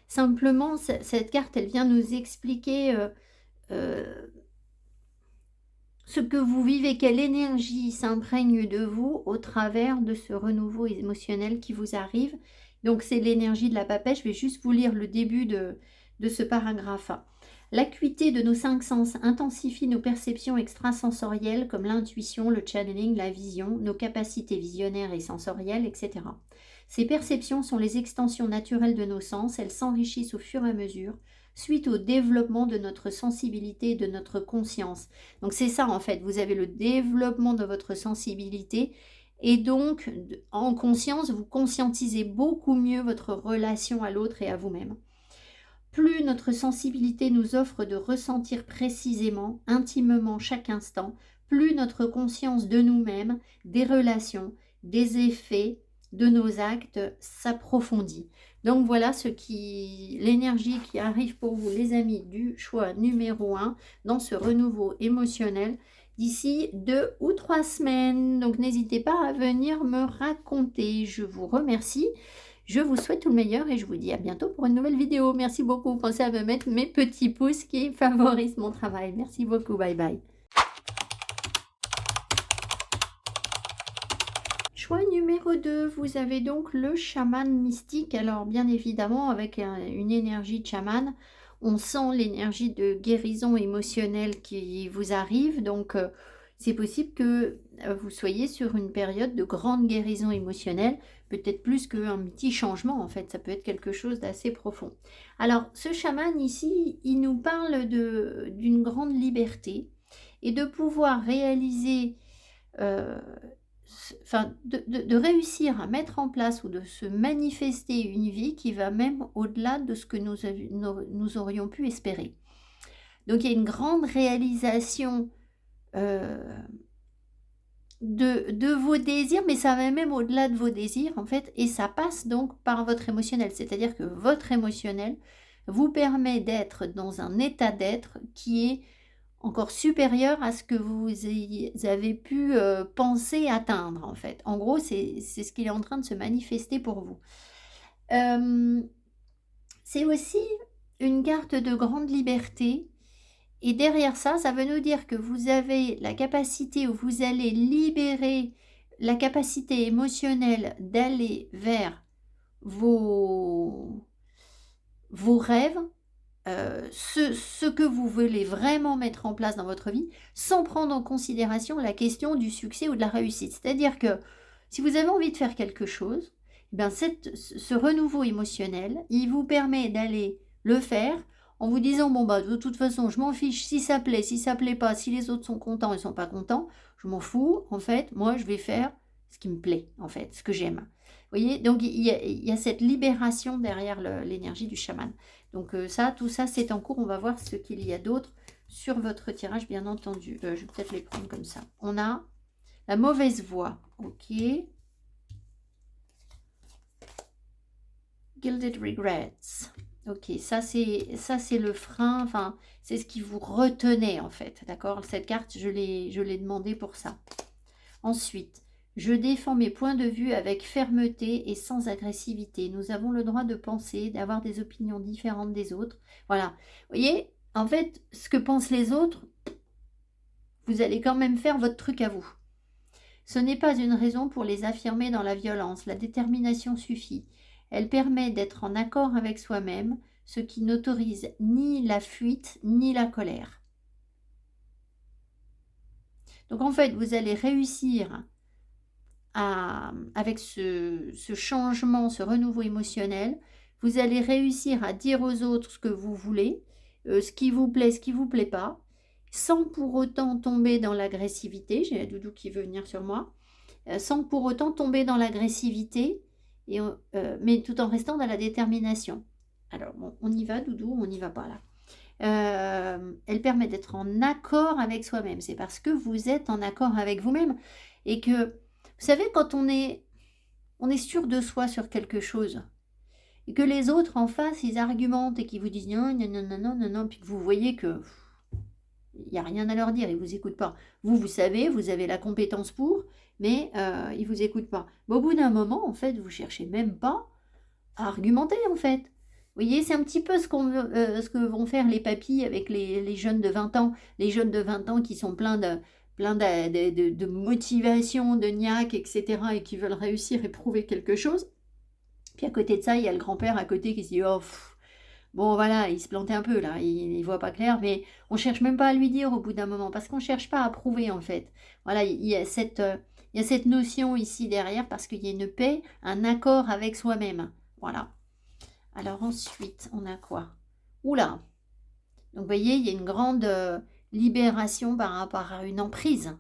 Simplement, cette carte, elle vient nous expliquer ce que vous vivez, quelle énergie s'imprègne de vous au travers de ce renouveau émotionnel qui vous arrive. Donc c'est l'énergie de la papesse. Je vais juste vous lire le début de ce paragraphe. L'acuité de nos 5 sens intensifie nos perceptions extrasensorielles comme l'intuition, le channeling, la vision, nos capacités visionnaires et sensorielles, etc. Ces perceptions sont les extensions naturelles de nos sens. Elles s'enrichissent au fur et à mesure suite au développement de notre sensibilité et de notre conscience. Donc c'est ça en fait, vous avez le développement de votre sensibilité et donc en conscience, vous conscientisez beaucoup mieux votre relation à l'autre et à vous-même. Plus notre sensibilité nous offre de ressentir précisément, intimement chaque instant, plus notre conscience de nous-mêmes, des relations, des effets, de nos actes s'approfondit. Donc voilà l'énergie qui arrive pour vous les amis du choix numéro 1 dans ce renouveau émotionnel d'ici 2 ou 3 semaines. Donc n'hésitez pas à venir me raconter. Je vous remercie. Je vous souhaite tout le meilleur et je vous dis à bientôt pour une nouvelle vidéo. Merci beaucoup. Pensez à me mettre mes petits pouces qui favorisent mon travail. Merci beaucoup. Bye bye. Choix numéro 2, vous avez donc le chaman mystique. Alors bien évidemment avec une énergie de chaman, on sent l'énergie de guérison émotionnelle qui vous arrive. Donc c'est possible que vous soyez sur une période de grande guérison émotionnelle, peut-être plus qu'un petit changement en fait, ça peut être quelque chose d'assez profond. Alors ce chaman ici, il nous parle d'une grande liberté et de pouvoir réaliser, de réussir à mettre en place ou de se manifester une vie qui va même au-delà de ce que nous aurions pu espérer. Donc il y a une grande réalisation de vos désirs, mais ça va même au-delà de vos désirs en fait, et ça passe donc par votre émotionnel, c'est-à-dire que votre émotionnel vous permet d'être dans un état d'être qui est encore supérieur à ce que vous avez pu penser atteindre en fait. En gros, c'est ce qui est en train de se manifester pour vous. C'est aussi une carte de grande liberté. Et derrière ça, ça veut nous dire que vous avez la capacité, ou vous allez libérer la capacité émotionnelle d'aller vers vos rêves, ce que vous voulez vraiment mettre en place dans votre vie, sans prendre en considération la question du succès ou de la réussite. C'est-à-dire que si vous avez envie de faire quelque chose, eh bien ce renouveau émotionnel, il vous permet d'aller le faire en vous disant, bon bah de toute façon, je m'en fiche, si ça plaît, si ça plaît pas, si les autres sont contents, ils sont pas contents, je m'en fous, en fait, moi je vais faire ce qui me plaît, en fait, ce que j'aime. Vous voyez, donc il y a cette libération derrière l'énergie du chaman. Donc tout ça, c'est en cours. On va voir ce qu'il y a d'autre sur votre tirage, bien entendu. Je vais peut-être les prendre comme ça. On a la mauvaise voix. Ok. Gilded Regrets. Ok, ça c'est le frein, enfin, c'est ce qui vous retenait en fait, d'accord? Cette carte, je l'ai demandé pour ça. Ensuite, je défends mes points de vue avec fermeté et sans agressivité. Nous avons le droit de penser, d'avoir des opinions différentes des autres. Voilà. Vous voyez, en fait, ce que pensent les autres, vous allez quand même faire votre truc à vous. Ce n'est pas une raison pour les affirmer dans la violence. La détermination suffit. Elle permet d'être en accord avec soi-même, ce qui n'autorise ni la fuite ni la colère. Donc en fait, vous allez réussir avec ce changement, ce renouveau émotionnel, vous allez réussir à dire aux autres ce que vous voulez, ce qui vous plaît, ce qui ne vous plaît pas, sans pour autant tomber dans l'agressivité. J'ai la doudou qui veut venir sur moi. Sans pour autant tomber dans l'agressivité, mais tout en restant dans la détermination. Alors, bon, on y va, doudou, on n'y va pas là. Elle permet d'être en accord avec soi-même. C'est parce que vous êtes en accord avec vous-même. Et que, vous savez, quand on est sûr de soi sur quelque chose, et que les autres en face, ils argumentent et qu'ils vous disent non, non, non, non, non, non, non, puis que vous voyez que il n'y a rien à leur dire, ils ne vous écoutent pas. Vous savez, vous avez la compétence pour, mais ils ne vous écoutent pas. Mais au bout d'un moment, en fait, vous ne cherchez même pas à argumenter, en fait. Vous voyez, c'est un petit peu ce que vont faire les papis avec les jeunes de 20 ans. Les jeunes de 20 ans qui sont pleins de motivation, de niaque, etc. et qui veulent réussir et prouver quelque chose. Puis à côté de ça, il y a le grand-père à côté qui se dit « Oh, bon, voilà, il se plantait un peu là, il ne voit pas clair, mais on ne cherche même pas à lui dire au bout d'un moment, parce qu'on ne cherche pas à prouver en fait. » Voilà, il y a cette notion ici derrière, parce qu'il y a une paix, un accord avec soi-même. Voilà. Alors ensuite, on a quoi? Oula! Donc vous voyez, il y a une grande libération par rapport à une emprise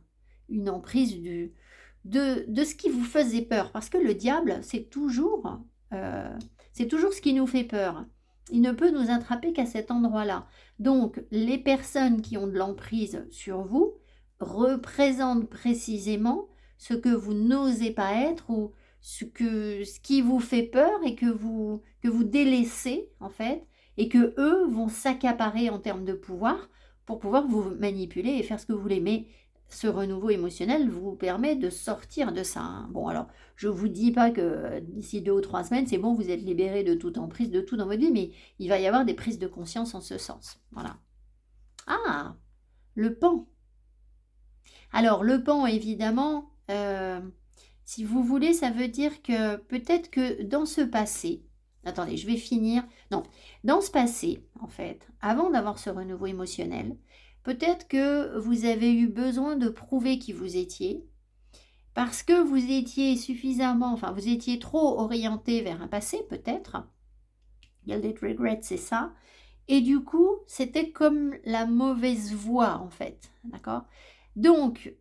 de ce qui vous faisait peur. Parce que le diable, c'est toujours ce qui nous fait peur. Il ne peut nous attraper qu'à cet endroit-là. Donc, les personnes qui ont de l'emprise sur vous représentent précisément ce que vous n'osez pas être ou ce qui vous fait peur et que vous délaissez, en fait, et que eux vont s'accaparer en termes de pouvoir pour pouvoir vous manipuler et faire ce que vous voulez. Mais ce renouveau émotionnel vous permet de sortir de ça. Hein. Bon, alors, je ne vous dis pas que d'ici 2 ou 3 semaines, c'est bon, vous êtes libéré de toute emprise, de tout dans votre vie, mais il va y avoir des prises de conscience en ce sens. Voilà. Ah, le pan. Alors, le pan, évidemment, si vous voulez, ça veut dire que peut-être que dans ce passé, attendez, je vais finir. Non, dans ce passé, en fait, avant d'avoir ce renouveau émotionnel, peut-être que vous avez eu besoin de prouver qui vous étiez, parce que vous étiez suffisamment, enfin, vous étiez trop orienté vers un passé, peut-être. Gilded Regret, c'est ça. Et du coup, c'était comme la mauvaise voie, en fait. D'accord? Donc,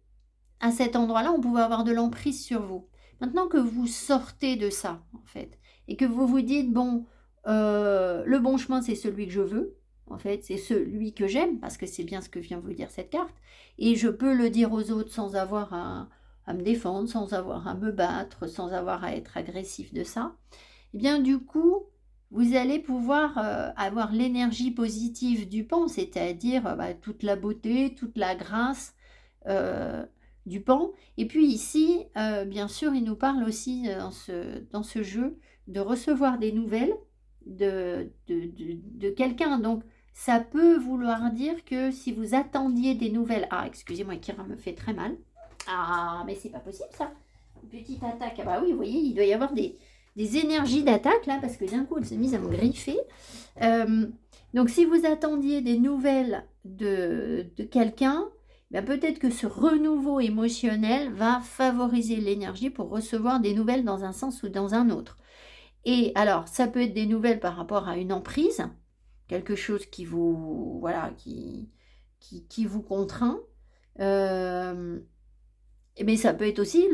à cet endroit-là, on pouvait avoir de l'emprise sur vous. Maintenant que vous sortez de ça, en fait, et que vous vous dites, bon, le bon chemin, c'est celui que je veux, en fait, c'est celui que j'aime, parce que c'est bien ce que vient vous dire cette carte, et je peux le dire aux autres sans avoir à me défendre, sans avoir à me battre, sans avoir à être agressif de ça, et bien du coup, vous allez pouvoir avoir l'énergie positive du pan, c'est-à-dire toute la beauté, toute la grâce du pan. Et puis ici, bien sûr, il nous parle aussi dans ce jeu de recevoir des nouvelles de quelqu'un. Donc, ça peut vouloir dire que si vous attendiez des nouvelles... Ah, excusez-moi, Kira me fait très mal. Ah, mais c'est pas possible ça. Une petite attaque. Ah bah oui, vous voyez, il doit y avoir des des énergies d'attaque, là, parce que d'un coup, elle s'est mise à me griffer. Donc, si vous attendiez des nouvelles de quelqu'un, ben, peut-être que ce renouveau émotionnel va favoriser l'énergie pour recevoir des nouvelles dans un sens ou dans un autre. Et alors, ça peut être des nouvelles par rapport à une emprise, quelque chose qui vous, voilà, qui vous contraint. Mais ça peut être aussi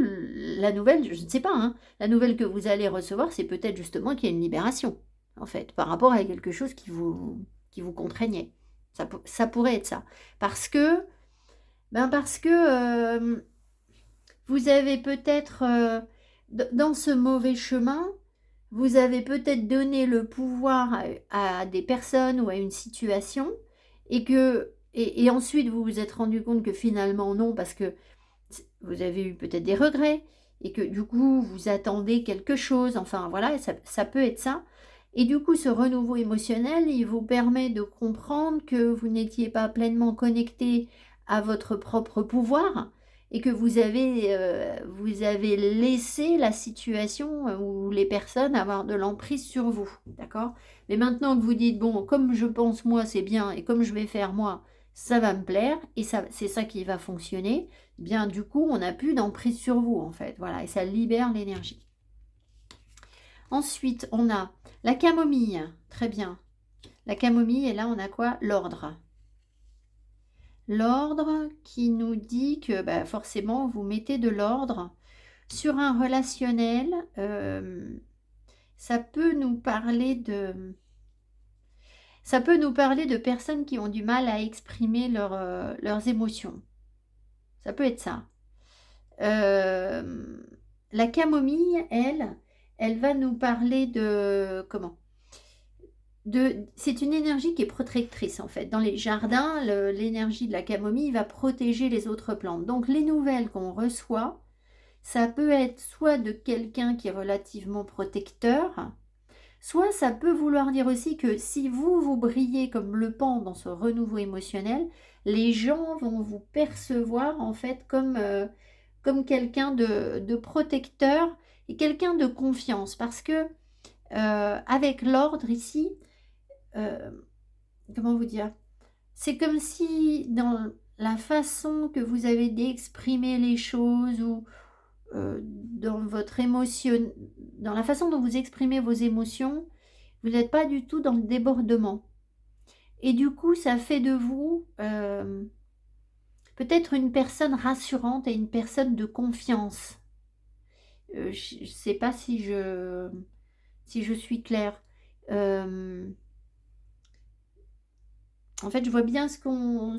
la nouvelle, je ne sais pas, hein, la nouvelle que vous allez recevoir, c'est peut-être justement qu'il y a une libération, en fait, par rapport à quelque chose qui vous contraignait. Ça pourrait être ça. Parce que vous avez peut-être, dans ce mauvais chemin, vous avez peut-être donné le pouvoir à des personnes ou à une situation et ensuite vous vous êtes rendu compte que finalement non, parce que vous avez eu peut-être des regrets et que du coup vous attendez quelque chose, enfin voilà, ça peut être ça. Et du coup, ce renouveau émotionnel, il vous permet de comprendre que vous n'étiez pas pleinement connecté à votre propre pouvoir et que vous avez laissé la situation ou les personnes avoir de l'emprise sur vous, d'accord? Mais maintenant que vous dites, bon, comme je pense moi, c'est bien, et comme je vais faire moi, ça va me plaire, et ça, c'est ça qui va fonctionner, eh bien du coup, on n'a plus d'emprise sur vous, en fait, voilà, et ça libère l'énergie. Ensuite, on a la camomille, très bien. La camomille, et là, on a quoi? L'ordre. L'ordre qui nous dit que bah, forcément, vous mettez de l'ordre sur un relationnel. Ça peut nous parler de... Ça peut nous parler de personnes qui ont du mal à exprimer leurs émotions. Ça peut être ça. La camomille, elle va nous parler de... Comment? C'est une énergie qui est protectrice en fait. Dans les jardins, l'énergie de la camomille va protéger les autres plantes. Donc les nouvelles qu'on reçoit, ça peut être soit de quelqu'un qui est relativement protecteur, soit ça peut vouloir dire aussi que si vous brillez comme le pan dans ce renouveau émotionnel, les gens vont vous percevoir en fait comme quelqu'un de protecteur et quelqu'un de confiance. Parce que avec l'ordre ici, comment vous dire? C'est comme si dans la façon que vous avez d'exprimer les choses ou dans votre émotion, dans la façon dont vous exprimez vos émotions, vous n'êtes pas du tout dans le débordement. Et du coup, ça fait de vous peut-être une personne rassurante et une personne de confiance. Je ne sais pas si je suis claire. En fait, je vois bien ce qu'on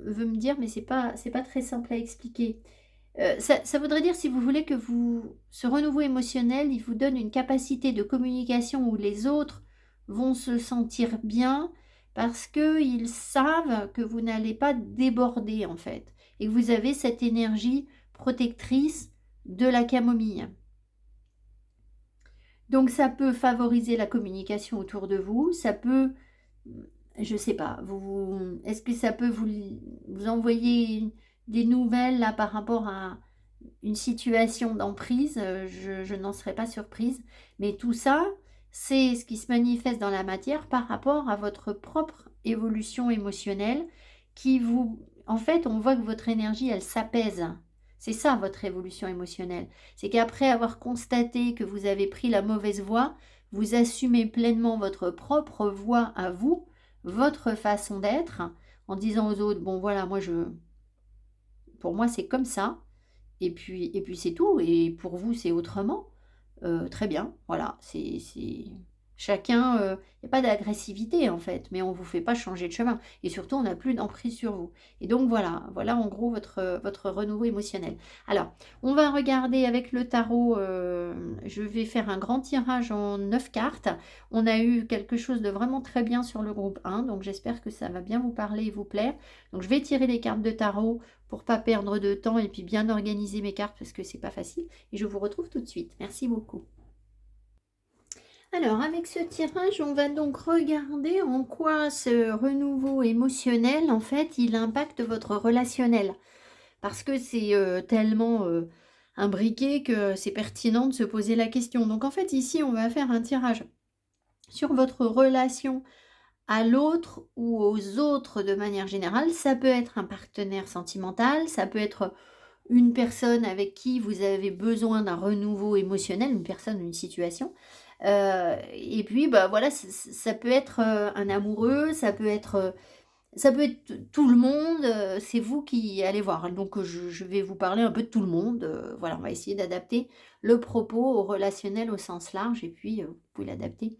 veut me dire, mais c'est pas très simple à expliquer. Ça voudrait dire, si vous voulez, que ce renouveau émotionnel, il vous donne une capacité de communication où les autres vont se sentir bien parce qu'ils savent que vous n'allez pas déborder, en fait, et que vous avez cette énergie protectrice de la camomille. Donc, ça peut favoriser la communication autour de vous, ça peut... Je sais pas, est-ce que ça peut vous envoyer des nouvelles là par rapport à une situation d'emprise? Je n'en serais pas surprise. Mais tout ça, c'est ce qui se manifeste dans la matière par rapport à votre propre évolution émotionnelle en fait, on voit que votre énergie, elle s'apaise. C'est ça votre évolution émotionnelle. C'est qu'après avoir constaté que vous avez pris la mauvaise voie, vous assumez pleinement votre propre voie à vous, votre façon d'être, en disant aux autres, bon voilà, pour moi c'est comme ça, et puis c'est tout, et pour vous c'est autrement. Très bien, voilà, c'est chacun, il n'y a pas d'agressivité en fait, mais on ne vous fait pas changer de chemin, et surtout on n'a plus d'emprise sur vous. Et donc voilà en gros votre renouveau émotionnel. Alors, on va regarder avec le tarot, je vais faire un grand tirage en 9 cartes. On a eu quelque chose de vraiment très bien sur le groupe 1, donc j'espère que ça va bien vous parler et vous plaire. Donc je vais tirer les cartes de tarot pour pas perdre de temps et puis bien organiser mes cartes parce que c'est pas facile. Et je vous retrouve tout de suite. Merci beaucoup. Alors, avec ce tirage, on va donc regarder en quoi ce renouveau émotionnel, en fait, il impacte votre relationnel. Parce que c'est tellement imbriqué que c'est pertinent de se poser la question. Donc en fait, ici, on va faire un tirage sur votre relation à l'autre ou aux autres de manière générale. Ça peut être un partenaire sentimental, ça peut être une personne avec qui vous avez besoin d'un renouveau émotionnel, une personne, une situation. Et puis, bah voilà, ça peut être un amoureux, ça peut être tout le monde, c'est vous qui allez voir. Donc je vais vous parler un peu de tout le monde, voilà, on va essayer d'adapter le propos au relationnel au sens large et puis, vous pouvez l'adapter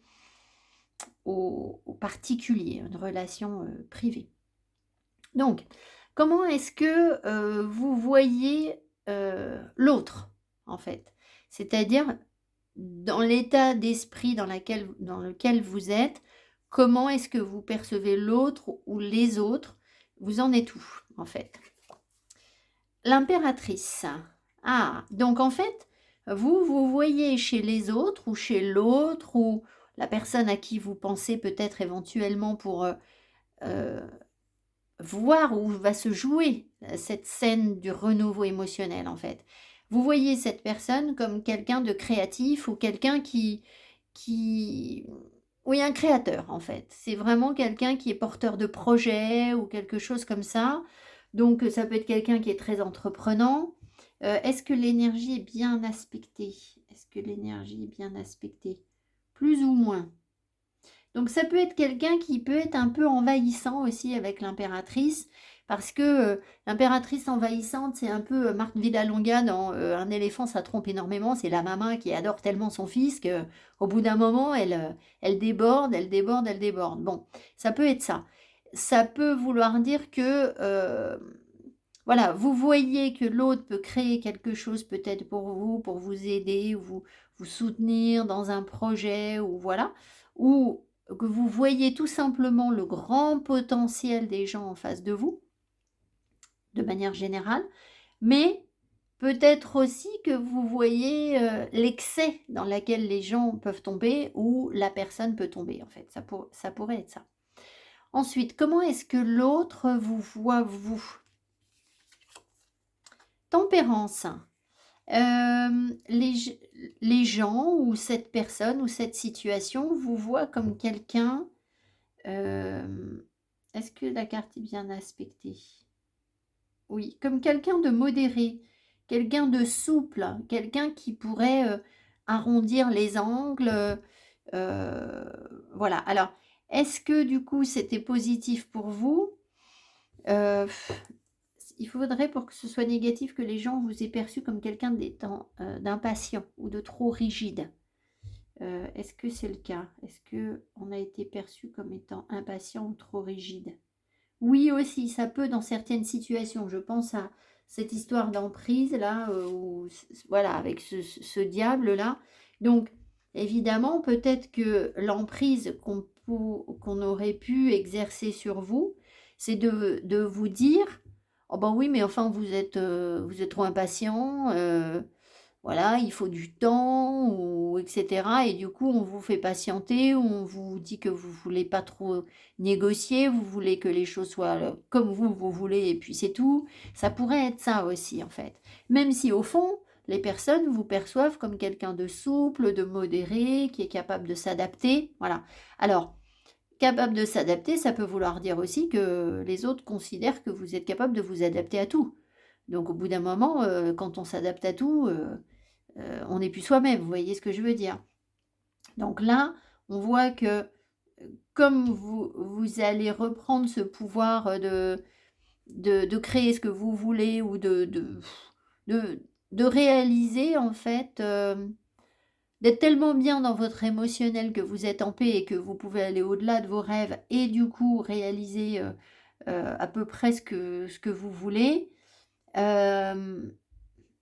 au particulier, une relation, privée. Donc, comment est-ce que, vous voyez, l'autre, en fait? C'est-à-dire, dans l'état d'esprit dans lequel vous êtes, comment est-ce que vous percevez l'autre ou les autres? Vous en êtes où, en fait? L'impératrice. Ah, donc en fait, vous voyez chez les autres ou chez l'autre ou la personne à qui vous pensez peut-être éventuellement pour, heu, voir où va se jouer, cette scène du renouveau émotionnel, en fait. Vous voyez cette personne comme quelqu'un de créatif ou quelqu'un qui oui, un créateur, en fait. C'est vraiment quelqu'un qui est porteur de projet ou quelque chose comme ça. Donc, ça peut être quelqu'un qui est très entreprenant. Est-ce que l'énergie est bien aspectée? Est-ce que l'énergie est bien aspectée? Plus ou moins. Donc ça peut être quelqu'un qui peut être un peu envahissant aussi avec l'impératrice, parce que, l'impératrice envahissante, c'est un peu, Marthe Villalonga dans, Un éléphant, ça trompe énormément. C'est la maman qui adore tellement son fils qu'au bout d'un moment, elle déborde, elle déborde, elle déborde. Bon, ça peut être ça. Ça peut vouloir dire que, voilà, vous voyez que l'autre peut créer quelque chose peut-être pour vous aider, ou vous soutenir dans un projet ou voilà, ou que vous voyez tout simplement le grand potentiel des gens en face de vous, de manière générale, mais peut-être aussi que vous voyez, l'excès dans lequel les gens peuvent tomber ou la personne peut tomber, en fait. Ça pourrait être ça. Ensuite, comment est-ce que l'autre vous voit vous? Tempérance. Les gens ou cette personne ou cette situation vous voient comme quelqu'un, est-ce que la carte est bien aspectée? Oui, comme quelqu'un de modéré, quelqu'un de souple, quelqu'un qui pourrait, arrondir les angles, voilà. Alors, est-ce que du coup c'était positif pour vous? Heu, il faudrait pour que ce soit négatif que les gens vous aient perçu comme quelqu'un d'étant, d'impatient ou de trop rigide. Est-ce que c'est le cas? Est-ce qu'on a été perçu comme étant impatient ou trop rigide? Oui aussi, ça peut dans certaines situations. Je pense à cette histoire d'emprise là, où voilà, avec ce diable-là. Donc évidemment, peut-être que l'emprise qu'on aurait pu exercer sur vous, c'est de vous dire: «Oh ben oui, mais enfin vous êtes trop impatient, voilà, il faut du temps ou et cetera» et du coup, on vous fait patienter, on vous dit que vous voulez pas trop négocier, vous voulez que les choses soient, comme vous voulez et puis c'est tout. Ça pourrait être ça aussi, en fait. Même si au fond, les personnes vous perçoivent comme quelqu'un de souple, de modéré, qui est capable de s'adapter, voilà. Alors, capable de s'adapter, ça peut vouloir dire aussi que les autres considèrent que vous êtes capable de vous adapter à tout. Donc au bout d'un moment, quand on s'adapte à tout, on n'est plus soi-même, vous voyez ce que je veux dire? Donc là, on voit que, comme vous allez reprendre ce pouvoir, de créer ce que vous voulez ou de de réaliser en fait, d'être tellement bien dans votre émotionnel que vous êtes en paix et que vous pouvez aller au-delà de vos rêves et du coup réaliser, à peu près ce que vous voulez. Hem,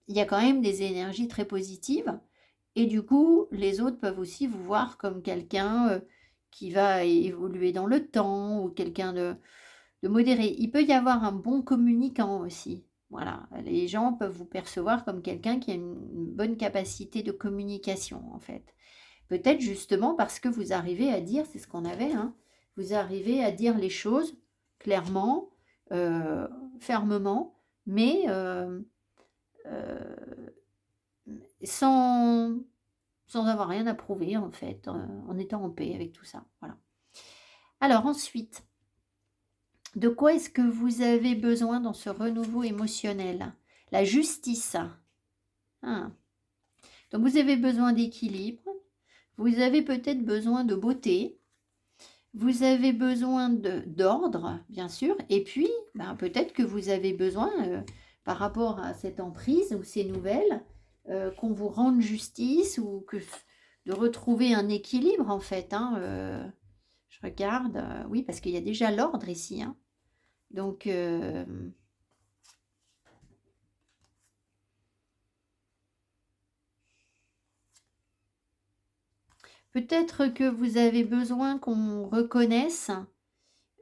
il y a quand même des énergies très positives et du coup, les autres peuvent aussi vous voir comme quelqu'un, qui va évoluer dans le temps ou quelqu'un de modéré. Il peut y avoir un bon communicant aussi. Voilà, les gens peuvent vous percevoir comme quelqu'un qui a une bonne capacité de communication, en fait. Peut-être justement parce que vous arrivez à dire, c'est ce qu'on avait, hein, vous arrivez à dire les choses clairement, heu, fermement, mais heu sans, sans avoir rien à prouver en fait, en étant en paix avec tout ça. Voilà. Alors ensuite, de quoi est-ce que vous avez besoin dans ce renouveau émotionnel? La justice. Ah. Donc vous avez besoin d'équilibre, vous avez peut-être besoin de beauté, vous avez besoin d'ordre, bien sûr, et puis ben, peut-être que vous avez besoin, par rapport à cette emprise ou ces nouvelles, qu'on vous rende justice ou que de retrouver un équilibre en fait. Hein, je regarde, oui, parce qu'il y a déjà l'ordre ici. Hein. Donc, peut-être que vous avez besoin qu'on reconnaisse,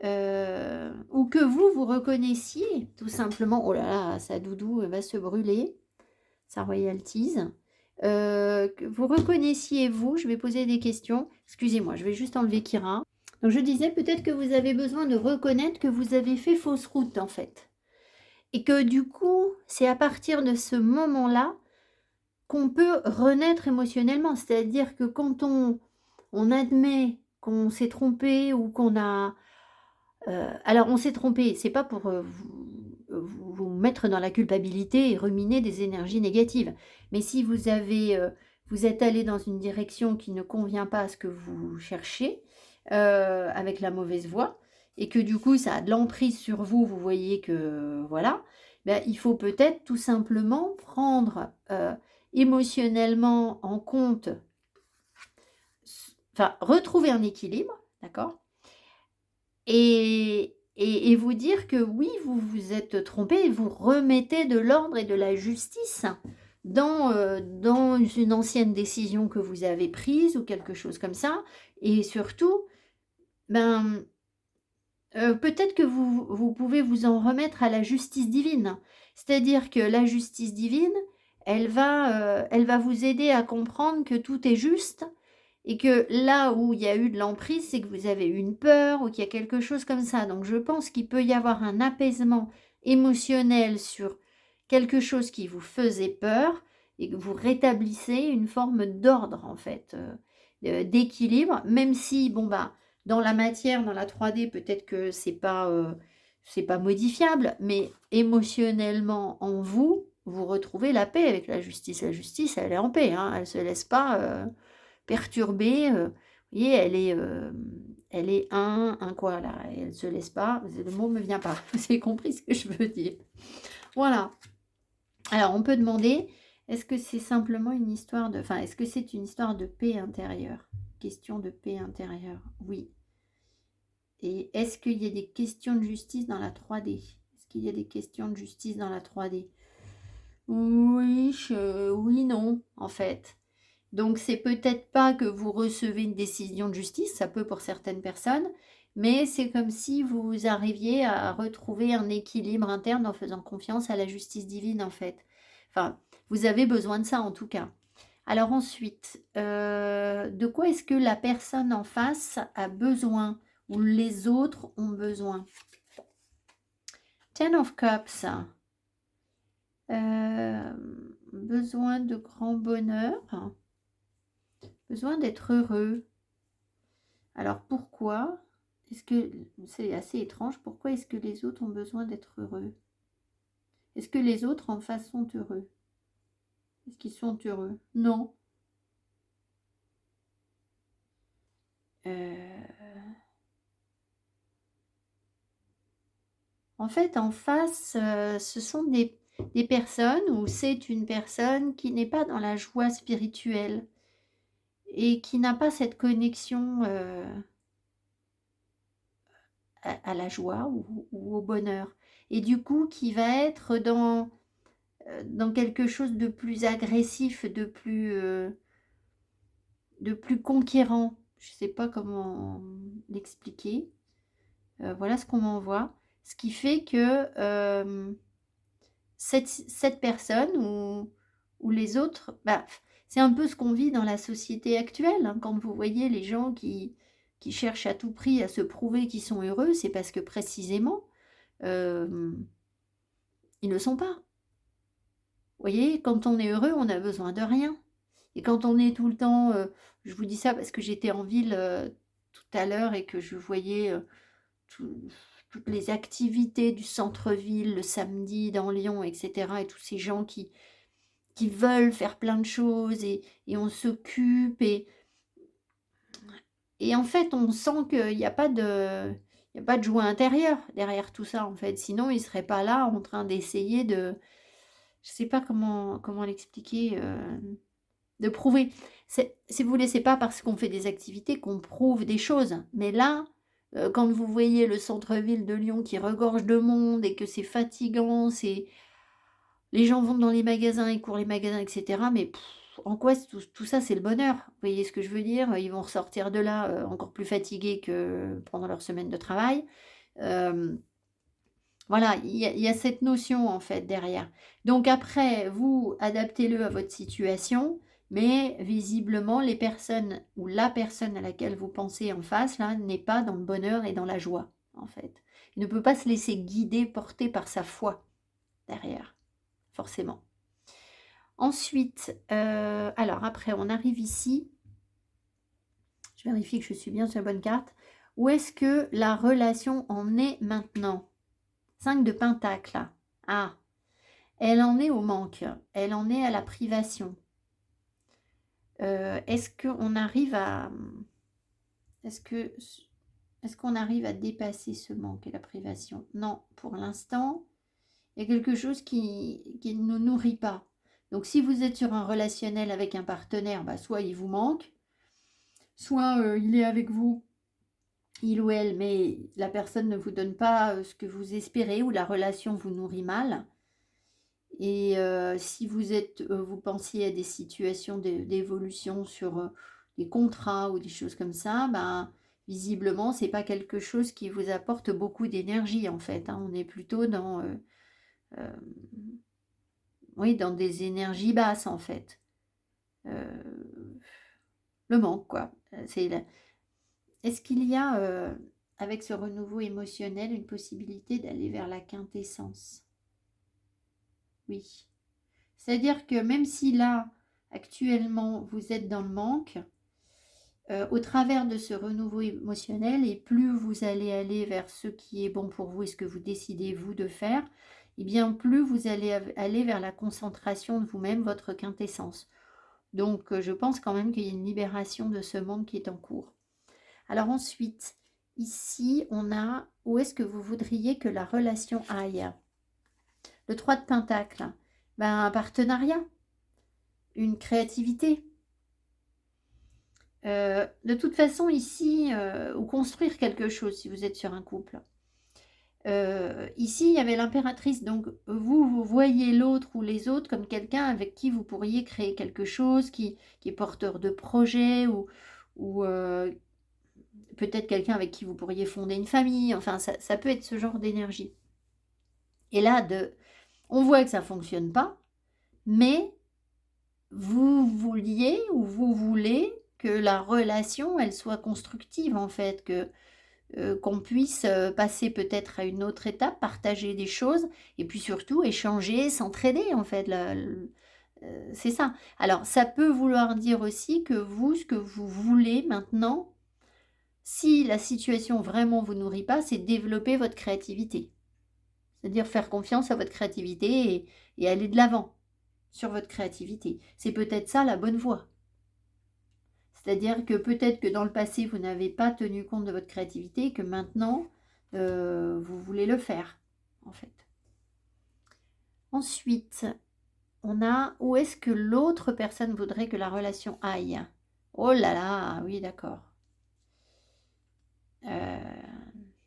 ou que vous reconnaissiez, tout simplement. Oh là là, sa doudou va se brûler, sa royalties. Que vous reconnaissiez vous, je vais poser des questions. Excusez-moi, je vais juste enlever Kira. Donc je disais peut-être que vous avez besoin de reconnaître que vous avez fait fausse route en fait. Et que du coup, c'est à partir de ce moment-là qu'on peut renaître émotionnellement. C'est-à-dire que quand on admet qu'on s'est trompé ou qu'on a... alors on s'est trompé, c'est pas pour vous mettre dans la culpabilité et ruminer des énergies négatives. Mais si vous avez, vous êtes allé dans une direction qui ne convient pas à ce que vous cherchez, avec la mauvaise voie, et que du coup ça a de l'emprise sur vous, vous voyez que voilà, ben, il faut peut-être tout simplement prendre émotionnellement en compte, enfin retrouver un équilibre, d'accord, et vous dire que oui, vous vous êtes trompé et vous remettez de l'ordre et de la justice dans une ancienne décision que vous avez prise ou quelque chose comme ça. Et surtout, ben, peut-être que vous pouvez vous en remettre à la justice divine. C'est-à-dire que la justice divine, elle va vous aider à comprendre que tout est juste et que là où il y a eu de l'emprise, c'est que vous avez eu une peur ou qu'il y a quelque chose comme ça. Donc je pense qu'il peut y avoir un apaisement émotionnel sur quelque chose qui vous faisait peur et que vous rétablissez une forme d'ordre en fait, d'équilibre, même si bon bah dans la matière, dans la 3D, peut-être que c'est pas modifiable, mais émotionnellement en vous, vous retrouvez la paix avec la justice. La justice, elle est en paix, hein, elle se laisse pas perturbée. Vous voyez, elle est un quoi là, elle se laisse pas. Le mot me vient pas. Vous avez compris ce que je veux dire. Voilà. Alors, on peut demander, est-ce que c'est simplement une histoire de... Enfin, est-ce que c'est une histoire de paix intérieure? Question de paix intérieure, oui. Et est-ce qu'il y a des questions de justice dans la 3D? Est-ce qu'il y a des questions de justice dans la 3D? Oui, oui, non, en fait. Donc, c'est peut-être pas que vous recevez une décision de justice, ça peut pour certaines personnes, mais c'est comme si vous arriviez à retrouver un équilibre interne en faisant confiance à la justice divine, en fait. Enfin, vous avez besoin de ça, en tout cas. Alors ensuite, de quoi est-ce que la personne en face a besoin ou les autres ont besoin? Ten of Cups. Besoin de grand bonheur. Besoin d'être heureux. Alors pourquoi est-ce que... C'est assez étrange. Pourquoi est-ce que les autres ont besoin d'être heureux? Est-ce que les autres en face sont heureux? Est-ce qu'ils sont heureux? Non. En fait, en face, ce sont des personnes ou c'est une personne qui n'est pas dans la joie spirituelle et qui n'a pas cette connexion à la joie ou au bonheur. Et du coup, qui va être dans quelque chose de plus agressif, de plus conquérant. Je ne sais pas comment l'expliquer. Voilà ce qu'on m'envoie. Ce qui fait que cette personne ou les autres, bah, c'est un peu ce qu'on vit dans la société actuelle. Hein. Quand vous voyez les gens qui cherchent à tout prix à se prouver qu'ils sont heureux, c'est parce que précisément, ils ne le sont pas. voyez, quand on est heureux, on n'a besoin de rien. Et quand on est tout le temps, je vous dis ça parce que j'étais en ville tout à l'heure et que je voyais tout- toutes les activités du centre-ville le samedi dans Lyon, etc. Et tous ces gens qui veulent faire plein de choses et on s'occupe et en fait, on sent qu'il y a pas de il y a pas de joie intérieure derrière tout ça, en fait. Sinon, ils ne seraient pas là en train d'essayer de je sais pas comment l'expliquer, de prouver. C'est si vous voulez, c'est pas parce qu'on fait des activités qu'on prouve des choses. Mais là, quand vous voyez le centre-ville de Lyon qui regorge de monde et que c'est fatigant, c'est les gens vont dans les magasins, ils courent les magasins, etc. Mais en quoi tout ça, c'est le bonheur? Vous voyez ce que je veux dire? Ils vont ressortir de là, encore plus fatigués que pendant leur semaine de travail. Hem, voilà, il y a cette notion, en fait, derrière. Donc après, vous, adaptez-le à votre situation, mais visiblement, les personnes ou la personne à laquelle vous pensez en face, là, n'est pas dans le bonheur et dans la joie, en fait. Il ne peut pas se laisser guider, porter par sa foi, derrière, forcément. Ensuite, alors après on arrive ici, je vérifie que je suis bien sur la bonne carte. Où est-ce que la relation en est maintenant? 5 de Pentacle. Ah, elle en est au manque, elle en est à la privation. Est-ce qu'on arrive à est-ce que est-ce qu'on arrive à dépasser ce manque et la privation? Non, pour l'instant, il y a quelque chose qui ne nous nourrit pas. Donc si vous êtes sur un relationnel avec un partenaire, bah, soit il vous manque, soit il est avec vous, il ou elle, mais la personne ne vous donne pas ce que vous espérez ou la relation vous nourrit mal. Et si vous pensiez à des situations d'évolution sur des contrats ou des choses comme ça, ben, visiblement, c'est pas quelque chose qui vous apporte beaucoup d'énergie en fait, hein. On est plutôt dans, euh, oui, dans des énergies basses en fait. Le manque, quoi. Est-ce qu'il y a, avec ce renouveau émotionnel, une possibilité d'aller vers la quintessence? Oui. C'est-à-dire que même si là, actuellement, vous êtes dans le manque, au travers de ce renouveau émotionnel, et plus vous allez aller vers ce qui est bon pour vous et ce que vous décidez, vous, de faire, et bien plus vous allez aller vers la concentration de vous-même, votre quintessence. Donc, je pense quand même qu'il y a une libération de ce monde qui est en cours. Alors ensuite, ici, on a où est-ce que vous voudriez que la relation aille? Le 3 de Pentacle, ben, un partenariat, une créativité. De toute façon, ici, ou construire quelque chose si vous êtes sur un couple. Ici, il y avait l'impératrice, donc vous voyez l'autre ou les autres comme quelqu'un avec qui vous pourriez créer quelque chose, qui est porteur de projet ou peut-être quelqu'un avec qui vous pourriez fonder une famille, enfin ça peut être ce genre d'énergie. Et là, on voit que ça ne fonctionne pas, mais vous vouliez ou vous voulez que la relation, elle soit constructive en fait, qu'on puisse passer peut-être à une autre étape, partager des choses, et puis surtout échanger, s'entraider en fait. C'est ça. Alors ça peut vouloir dire aussi que vous, ce que vous voulez maintenant, si la situation vraiment vous nourrit pas, c'est développer votre créativité. C'est-à-dire faire confiance à votre créativité et aller de l'avant sur votre créativité. C'est peut-être ça la bonne voie. C'est-à-dire que peut-être que dans le passé, vous n'avez pas tenu compte de votre créativité et que maintenant, vous voulez le faire, en fait. Ensuite, on a où est-ce que l'autre personne voudrait que la relation aille? Oh là là, oui, d'accord.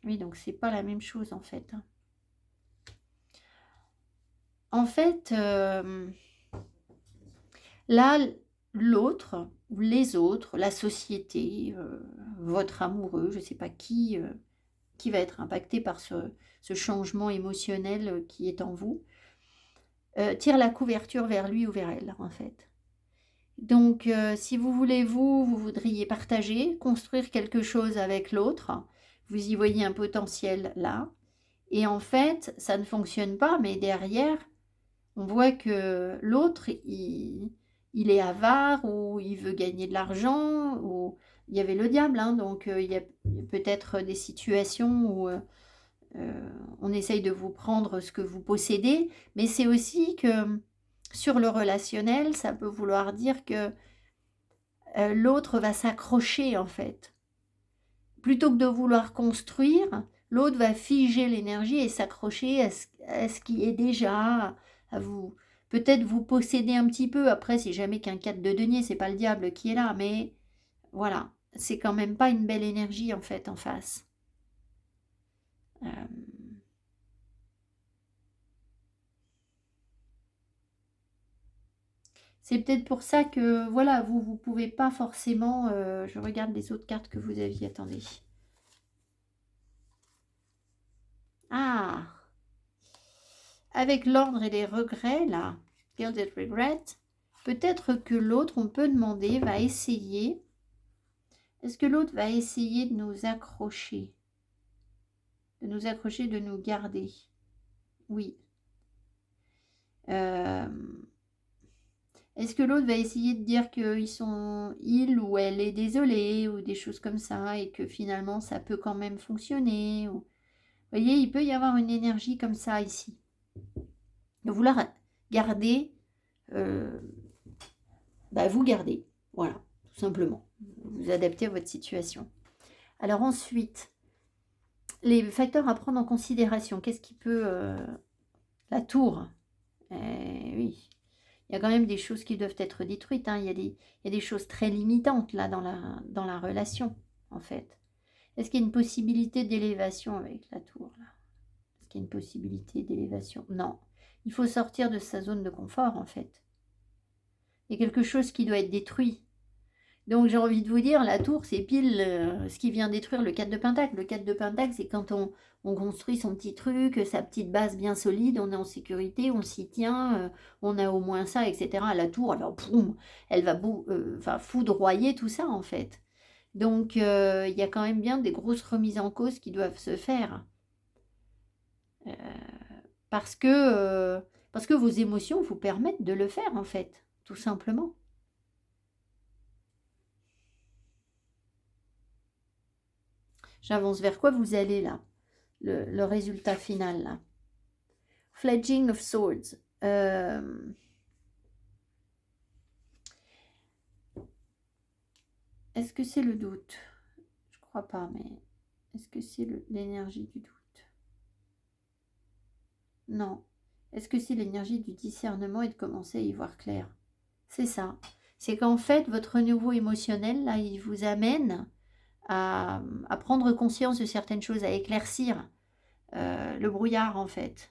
Oui, donc c'est pas la même chose en fait, hein. En fait, là, l'autre ou les autres, la société, votre amoureux, je ne sais pas qui va être impacté par ce changement émotionnel qui est en vous, tire la couverture vers lui ou vers elle, en fait. Donc, si vous voulez, vous voudriez partager, construire quelque chose avec l'autre, vous y voyez un potentiel là, et en fait, ça ne fonctionne pas, mais derrière, On voit que l'autre, il est avare ou il veut gagner de l'argent. Ou il y avait le diable, hein, donc il y a peut-être des situations où on essaye de vous prendre ce que vous possédez. Mais c'est aussi que sur le relationnel, ça peut vouloir dire que l'autre va s'accrocher en fait. Plutôt que de vouloir construire, l'autre va figer l'énergie et s'accrocher à ce qui est déjà, à vous. Peut-être vous posséder un petit peu, après c'est jamais qu'un 4 de denier, c'est pas le diable qui est là, mais voilà, c'est quand même pas une belle énergie en fait en face. Euh, C'est peut-être pour ça que, voilà, vous pouvez pas forcément... je regarde les autres cartes que vous aviez, attendez. Ah, avec l'ordre et les regrets, là, Gilded Regret, peut-être que l'autre, on peut demander, va essayer... Est-ce que l'autre va essayer de nous accrocher? De nous accrocher, de nous garder? Oui. Est-ce que l'autre va essayer de dire il ou elle est désolé ou des choses comme ça et que finalement ça peut quand même fonctionner ou... Vous voyez, il peut y avoir une énergie comme ça ici. De vouloir garder, vous gardez. Voilà, tout simplement. Vous adaptez à votre situation. Alors ensuite, les facteurs à prendre en considération. Qu'est-ce qui peut... la tour. Oui. Il y a quand même des choses qui doivent être détruites. Hein. Il y a des choses très limitantes là dans la relation, en fait. Est-ce qu'il y a une possibilité d'élévation avec la tour là? Est-ce qu'il y a une possibilité d'élévation? Non. Il faut sortir de sa zone de confort, en fait. Il y a quelque chose qui doit être détruit. Donc j'ai envie de vous dire, la tour, c'est pile ce qui vient détruire le 4 de Pentacle. Le 4 de Pentacle, c'est quand on construit son petit truc, sa petite base bien solide, on est en sécurité, on s'y tient, on a au moins ça, etc. La tour, alors, boum, elle va foudroyer tout ça, en fait. Donc, il y a quand même bien des grosses remises en cause qui doivent se faire. Parce que vos émotions vous permettent de le faire, en fait, tout simplement. J'avance vers quoi vous allez, là? Le résultat final, là. Fledging of Swords. Est-ce que c'est le doute? Je crois pas, mais est-ce que c'est l'énergie du doute? Non. Est-ce que c'est l'énergie du discernement et de commencer à y voir clair? C'est ça. C'est qu'en fait, votre niveau émotionnel, là, il vous amène à prendre conscience de certaines choses, à éclaircir le brouillard, en fait.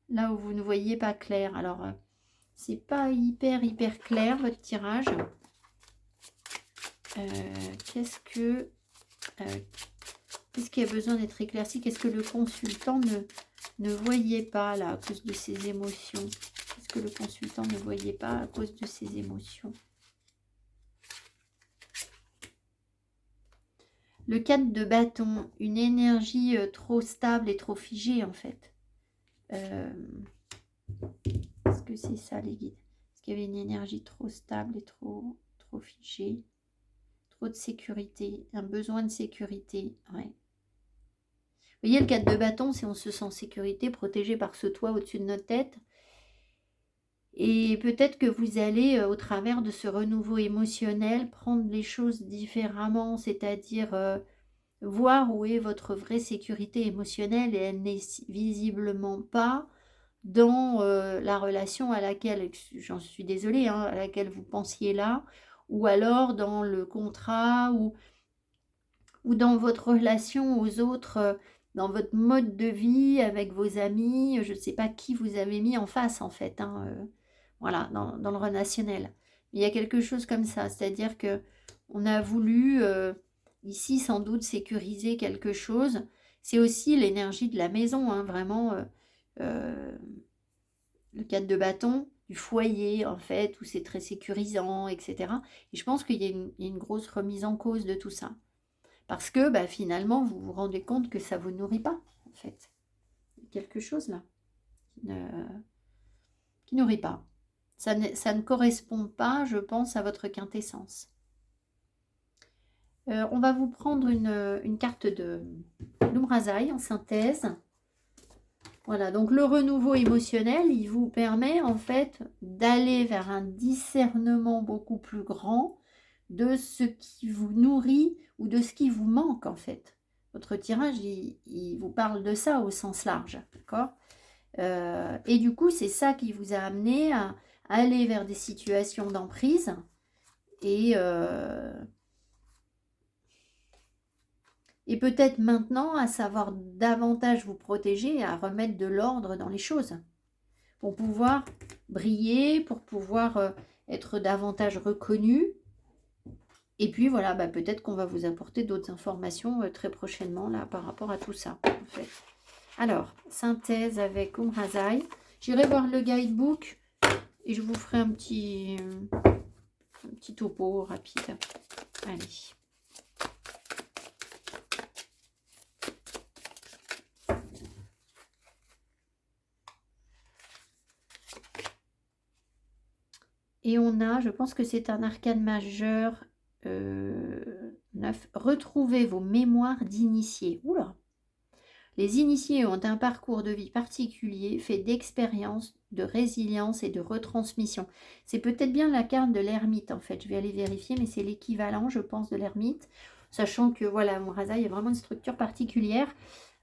Là où vous ne voyez pas clair. Alors, c'est pas hyper clair, votre tirage. Qu'est-ce qu'il y a besoin d'être éclairci? Qu'est-ce que le consultant ne voyait pas là à cause de ses émotions? Qu'est-ce que le consultant ne voyait pas à cause de ses émotions? Le 4 de bâton, une énergie trop stable et trop figée en fait. Est-ce que c'est ça les guides? Est-ce qu'il y avait une énergie trop stable et trop figée? Trop de sécurité, un besoin de sécurité, ouais. Vous voyez, le 4 de bâton, c'est on se sent en sécurité, protégé par ce toit au-dessus de notre tête. Et peut-être que vous allez, au travers de ce renouveau émotionnel, prendre les choses différemment, c'est-à-dire voir où est votre vraie sécurité émotionnelle et elle n'est visiblement pas dans la relation à laquelle, j'en suis désolée, hein, à laquelle vous pensiez là, ou alors dans le contrat, ou dans votre relation aux autres, dans votre mode de vie avec vos amis, je ne sais pas qui vous avez mis en face en fait, hein, voilà, dans le relationnel. Il y a quelque chose comme ça, c'est-à-dire que on a voulu ici sans doute sécuriser quelque chose. C'est aussi l'énergie de la maison, hein, vraiment, le 4 de bâton, du foyer en fait, où c'est très sécurisant, etc. Et je pense qu'il y a une grosse remise en cause de tout ça. Parce que finalement, vous vous rendez compte que ça ne vous nourrit pas, en fait. Il y a quelque chose là qui nourrit pas. Ça ne correspond pas, je pense, à votre quintessence. On va vous prendre une carte de l'Umrazaï en synthèse. Voilà, donc le renouveau émotionnel, il vous permet en fait d'aller vers un discernement beaucoup plus grand de ce qui vous nourrit ou de ce qui vous manque en fait. Votre tirage, il vous parle de ça au sens large, d'accord? Et du coup, c'est ça qui vous a amené à aller vers des situations d'emprise et peut-être maintenant à savoir davantage vous protéger et à remettre de l'ordre dans les choses pour pouvoir briller, pour pouvoir être davantage reconnu. Et puis voilà, bah, peut-être qu'on va vous apporter d'autres informations très prochainement là par rapport à tout ça en fait. Alors, synthèse avec Umrazaï. J'irai voir le guidebook et je vous ferai un petit topo rapide. Allez. Et on a, je pense que c'est un arcane majeur 9. Retrouvez vos mémoires d'initiés. Oula! Les initiés ont un parcours de vie particulier, fait d'expérience, de résilience et de retransmission. C'est peut-être bien la carte de l'ermite en fait. Je vais aller vérifier, mais c'est l'équivalent, je pense, de l'ermite. Sachant que, voilà, Umrazaï a vraiment une structure particulière.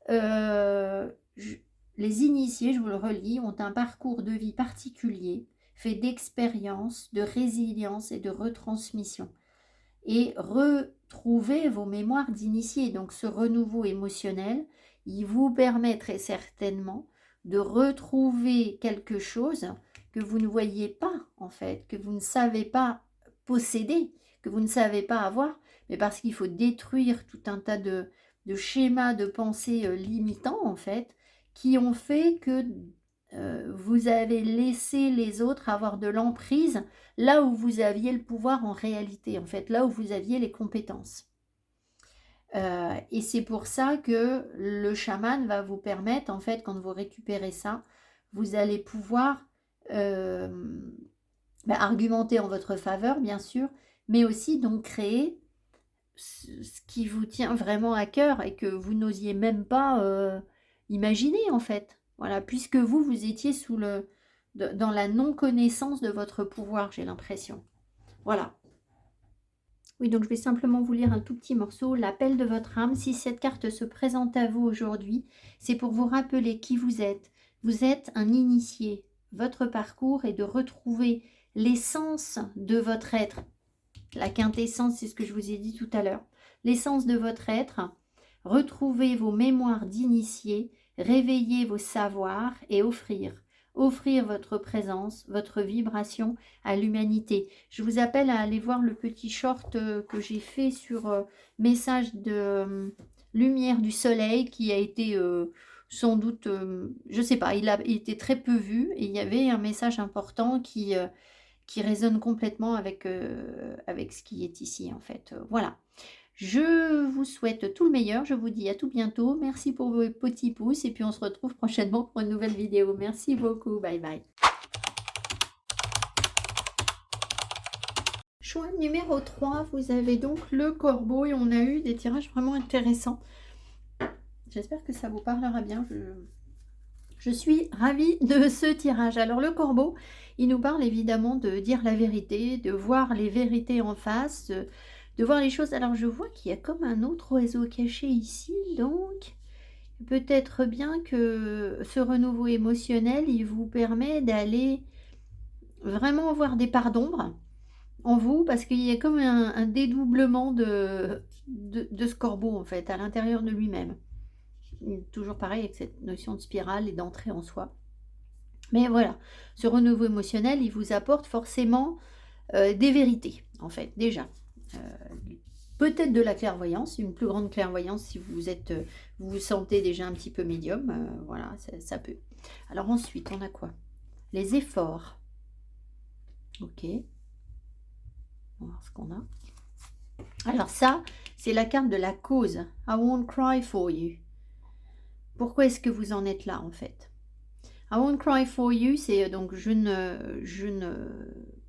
Les initiés, je vous le relis, ont un parcours de vie particulier, fait d'expérience, de résilience et de retransmission. Et retrouvez vos mémoires d'initiés. Donc ce renouveau émotionnel, il vous permet très certainement de retrouver quelque chose que vous ne voyez pas en fait, que vous ne savez pas posséder, que vous ne savez pas avoir, mais parce qu'il faut détruire tout un tas de schémas de pensée limitants en fait, qui ont fait que vous avez laissé les autres avoir de l'emprise là où vous aviez le pouvoir en réalité, en fait, là où vous aviez les compétences. Et c'est pour ça que le chaman va vous permettre, en fait, quand vous récupérez ça, vous allez pouvoir argumenter en votre faveur, bien sûr, mais aussi donc créer ce qui vous tient vraiment à cœur et que vous n'osiez même pas imaginer, en fait. Voilà, puisque vous étiez dans la non-connaissance de votre pouvoir, j'ai l'impression. Voilà. Oui, donc je vais simplement vous lire un tout petit morceau. L'appel de votre âme. Si cette carte se présente à vous aujourd'hui, c'est pour vous rappeler qui vous êtes. Vous êtes un initié. Votre parcours est de retrouver l'essence de votre être. La quintessence, c'est ce que je vous ai dit tout à l'heure. L'essence de votre être. Retrouvez vos mémoires d'initié, réveillez vos savoirs et offrir votre présence, votre vibration à l'humanité. Je vous appelle à aller voir le petit short que j'ai fait sur message de lumière du soleil qui a été sans doute, je ne sais pas, il était très peu vu et il y avait un message important qui résonne complètement avec ce qui est ici en fait. Voilà. Je vous souhaite tout le meilleur, je vous dis à tout bientôt, merci pour vos petits pouces et puis on se retrouve prochainement pour une nouvelle vidéo. Merci beaucoup, bye bye. Choix numéro 3, vous avez donc le corbeau et on a eu des tirages vraiment intéressants. J'espère que ça vous parlera bien, je suis ravie de ce tirage. Alors le corbeau, il nous parle évidemment de dire la vérité, de voir les vérités en face, de voir les choses. Alors je vois qu'il y a comme un autre oiseau caché ici, donc peut-être bien que ce renouveau émotionnel, il vous permet d'aller vraiment voir des parts d'ombre en vous, parce qu'il y a comme un dédoublement de ce corbeau en fait, à l'intérieur de lui-même. Toujours pareil avec cette notion de spirale et d'entrée en soi. Mais voilà, ce renouveau émotionnel, il vous apporte forcément des vérités, en fait, déjà. Peut-être de la clairvoyance, une plus grande clairvoyance si vous vous sentez déjà un petit peu médium. Voilà, ça peut. Alors ensuite, on a quoi? Les efforts. Ok. On va voir ce qu'on a. Alors ça, c'est la carte de la cause. I won't cry for you. Pourquoi est-ce que vous en êtes là, en fait? I won't cry for you, c'est donc je ne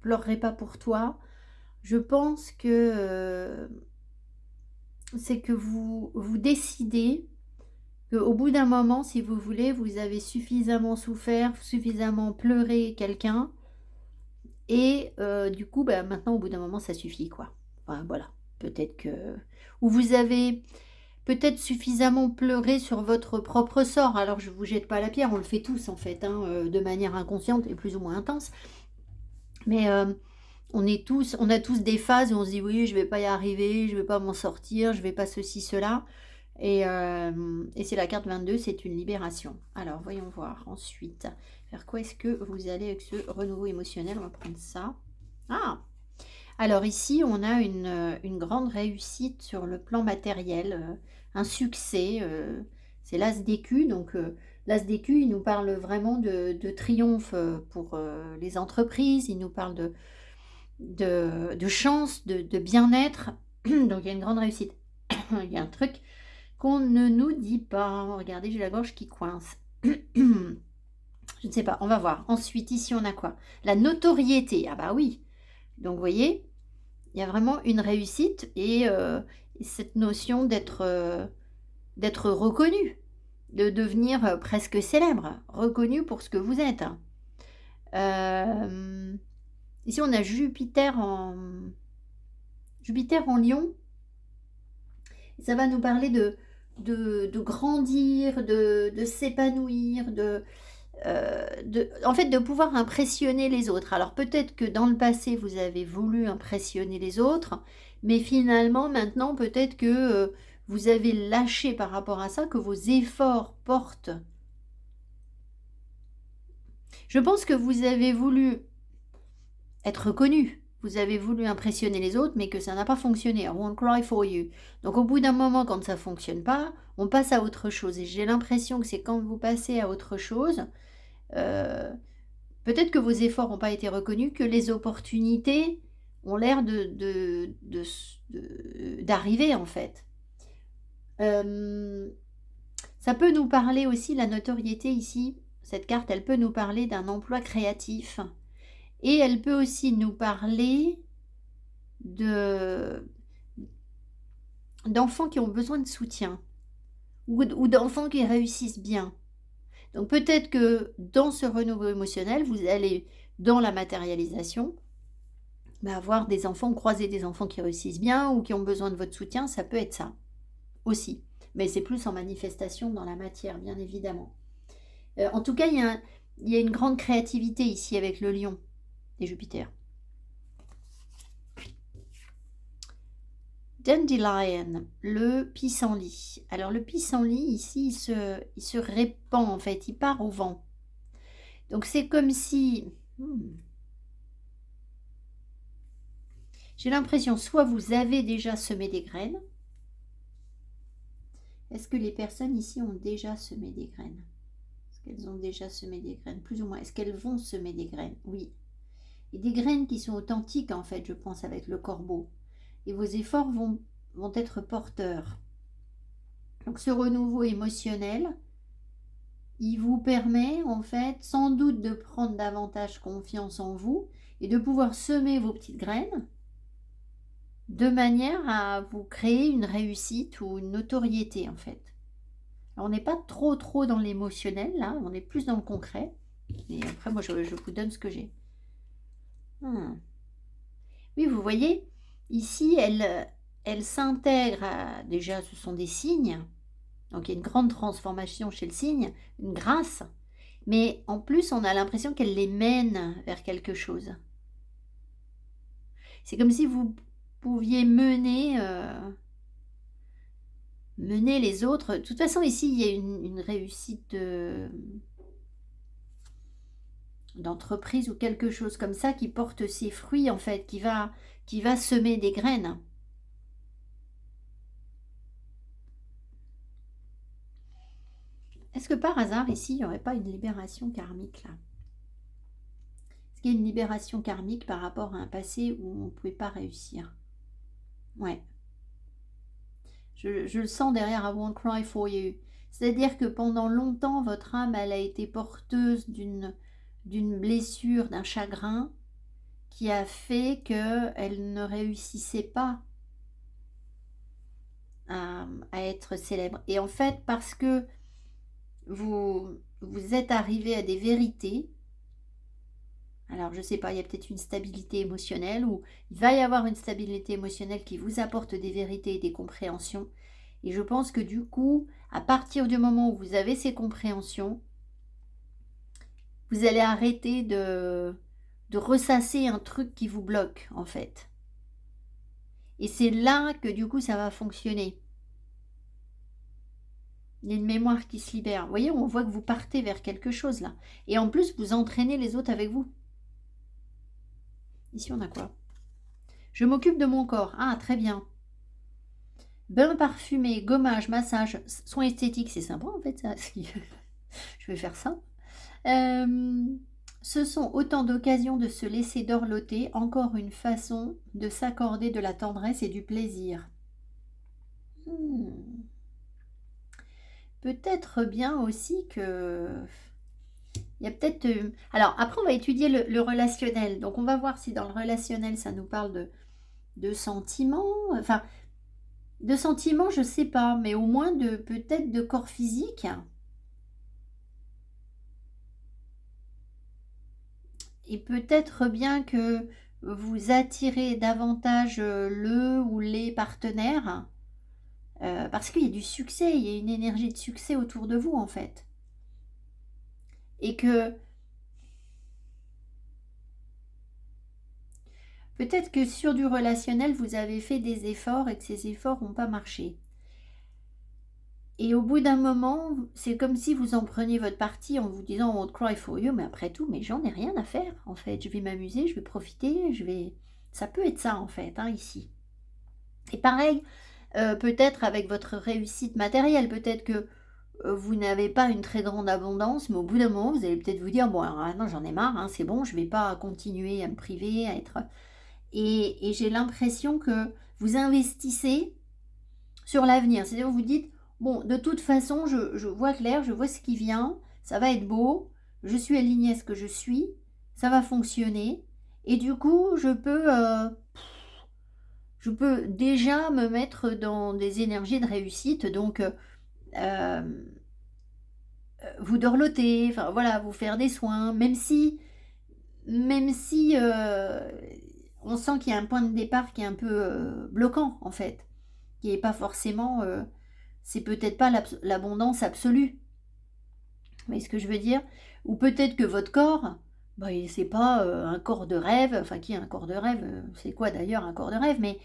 pleurerai pas pour toi. Je pense que c'est que vous décidez qu'au bout d'un moment, si vous voulez, vous avez suffisamment souffert, suffisamment pleuré quelqu'un et du coup, bah, maintenant au bout d'un moment ça suffit quoi. Enfin voilà, peut-être que ou vous avez peut-être suffisamment pleuré sur votre propre sort. Alors je vous jette pas la pierre, on le fait tous en fait, hein, de manière inconsciente et plus ou moins intense. Mais on a tous des phases où on se dit: «Oui, je vais pas y arriver, je vais pas m'en sortir, je vais pas ceci, cela». Et c'est la carte 22, c'est une libération. Alors voyons voir ensuite, vers quoi est-ce que vous allez avec ce renouveau émotionnel? On va prendre ça. Ah! Alors ici, on a une grande réussite sur le plan matériel, un succès, c'est l'as d'écus. Donc l'as d'écus, il nous parle vraiment de triomphe, pour, les entreprises. Il nous parle de chance, de bien-être. Donc il y a une grande réussite. Il y a un truc qu'on ne nous dit pas. Regardez, j'ai la gorge qui coince. Je ne sais pas, on va voir. Ensuite, ici, on a quoi? La notoriété. Ah bah oui. Donc, vous voyez, il y a vraiment une réussite et cette notion d'être reconnu, de devenir presque célèbre, reconnu pour ce que vous êtes. Ici, on a Jupiter en Lion. Ça va nous parler de grandir, de s'épanouir, en fait, de pouvoir impressionner les autres. Alors peut-être que dans le passé, vous avez voulu impressionner les autres, mais finalement, maintenant, peut-être que vous avez lâché par rapport à ça, que vos efforts portent. Je pense que vous avez voulu être reconnu. Vous avez voulu impressionner les autres, mais que ça n'a pas fonctionné. I won't cry for you. Donc au bout d'un moment, quand ça ne fonctionne pas, on passe à autre chose. Et j'ai l'impression que c'est quand vous passez à autre chose, euh, peut-être que vos efforts n'ont pas été reconnus, que les opportunités ont l'air d'arriver en fait. Ça peut nous parler aussi, la notoriété ici, cette carte, elle peut nous parler d'un emploi créatif. Et elle peut aussi nous parler d'enfants qui ont besoin de soutien ou d'enfants qui réussissent bien. Donc peut-être que dans ce renouveau émotionnel, vous allez dans la matérialisation, avoir des enfants, croiser des enfants qui réussissent bien ou qui ont besoin de votre soutien, ça peut être ça aussi. Mais c'est plus en manifestation dans la matière, bien évidemment. En tout cas, il y a une grande créativité ici avec le lion et Jupiter. Dandelion, le pissenlit. Alors le pissenlit ici, il se répand en fait, il part au vent. Donc c'est comme si... J'ai l'impression, soit vous avez déjà semé des graines. Est-ce que les personnes ici ont déjà semé des graines? Est-ce qu'elles ont déjà semé des graines? Plus ou moins. Est-ce qu'elles vont semer des graines? Oui. Et des graines qui sont authentiques en fait, je pense, avec le corbeau. Et vos efforts vont être porteurs. Donc ce renouveau émotionnel, il vous permet en fait sans doute de prendre davantage confiance en vous et de pouvoir semer vos petites graines de manière à vous créer une réussite ou une notoriété en fait. Alors, on n'est pas trop dans l'émotionnel là, on est plus dans le concret. Et après moi je vous donne ce que j'ai. Oui, vous voyez, ici elle s'intègre déjà, ce sont des signes. Donc il y a une grande transformation chez le signe, une grâce. Mais en plus, on a l'impression qu'elle les mène vers quelque chose. C'est comme si vous pouviez mener les autres. De toute façon, ici, il y a une réussite d'entreprise ou quelque chose comme ça qui porte ses fruits, en fait, qui va semer des graines. Est-ce que par hasard, ici, il n'y aurait pas une libération karmique, là? Est-ce qu'il y a une libération karmique par rapport à un passé où on ne pouvait pas réussir? Ouais. Je le sens derrière I won't cry for you. C'est-à-dire que pendant longtemps, votre âme, elle a été porteuse d'une blessure, d'un chagrin qui a fait qu'elle ne réussissait pas à être célèbre. Et en fait, parce que vous êtes arrivé à des vérités, alors je sais pas, il y a peut-être une stabilité émotionnelle, ou il va y avoir une stabilité émotionnelle qui vous apporte des vérités et des compréhensions. Et je pense que du coup, à partir du moment où vous avez ces compréhensions, vous allez arrêter de ressasser un truc qui vous bloque, en fait. Et c'est là que du coup, ça va fonctionner. Il y a une mémoire qui se libère. Vous voyez, on voit que vous partez vers quelque chose là. Et en plus, vous entraînez les autres avec vous. Ici, on a quoi? Je m'occupe de mon corps. Ah, très bien. Bain parfumé, gommage, massage, soins esthétiques, c'est sympa en fait ça. Je vais faire ça. Ce sont autant d'occasions de se laisser dorloter, encore une façon de s'accorder de la tendresse et du plaisir. Peut-être bien aussi que... Il y a peut-être... Alors après on va étudier le relationnel. Donc on va voir si dans le relationnel ça nous parle de sentiments. Enfin, de sentiments je sais pas, mais au moins peut-être de corps physique. Et peut-être bien que vous attirez davantage le ou les partenaires parce qu'il y a du succès, il y a une énergie de succès autour de vous en fait. Et que peut-être que sur du relationnel, vous avez fait des efforts et que ces efforts n'ont pas marché. Et au bout d'un moment, c'est comme si vous en preniez votre parti en vous disant « I won't cry for you », mais après tout, mais j'en ai rien à faire en fait. Je vais m'amuser, je vais profiter, je vais... Ça peut être ça en fait, hein, ici. Et pareil, peut-être avec votre réussite matérielle, peut-être que vous n'avez pas une très grande abondance, mais au bout d'un moment, vous allez peut-être vous dire « Bon, alors, non, j'en ai marre, hein, c'est bon, je ne vais pas continuer à me priver, à être... » Et j'ai l'impression que vous investissez sur l'avenir. C'est-à-dire vous dites, bon, de toute façon, je vois clair, je vois ce qui vient, ça va être beau, je suis alignée à ce que je suis, ça va fonctionner. Et du coup, je peux déjà me mettre dans des énergies de réussite. Donc, vous dorloter, enfin voilà, vous faire des soins, même si on sent qu'il y a un point de départ qui est un peu bloquant en fait, qui n'est pas forcément, c'est peut-être pas l'abondance absolue, vous voyez ce que je veux dire? Ou peut-être que votre corps, bah, c'est pas un corps de rêve, enfin qui est un corps de rêve, c'est quoi d'ailleurs un corps de rêve, mais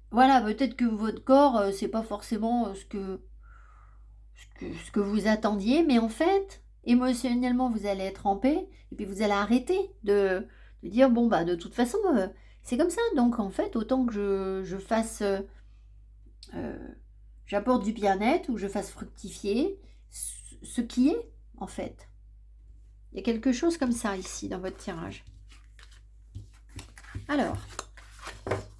voilà, peut-être que votre corps, c'est pas forcément ce que vous attendiez, mais en fait, émotionnellement, vous allez être en paix, et puis vous allez arrêter de dire, bon, bah, de toute façon, c'est comme ça, donc en fait, autant que je fasse, j'apporte du bien-être, ou je fasse fructifier ce qui est, en fait. Il y a quelque chose comme ça, ici, dans votre tirage. Alors,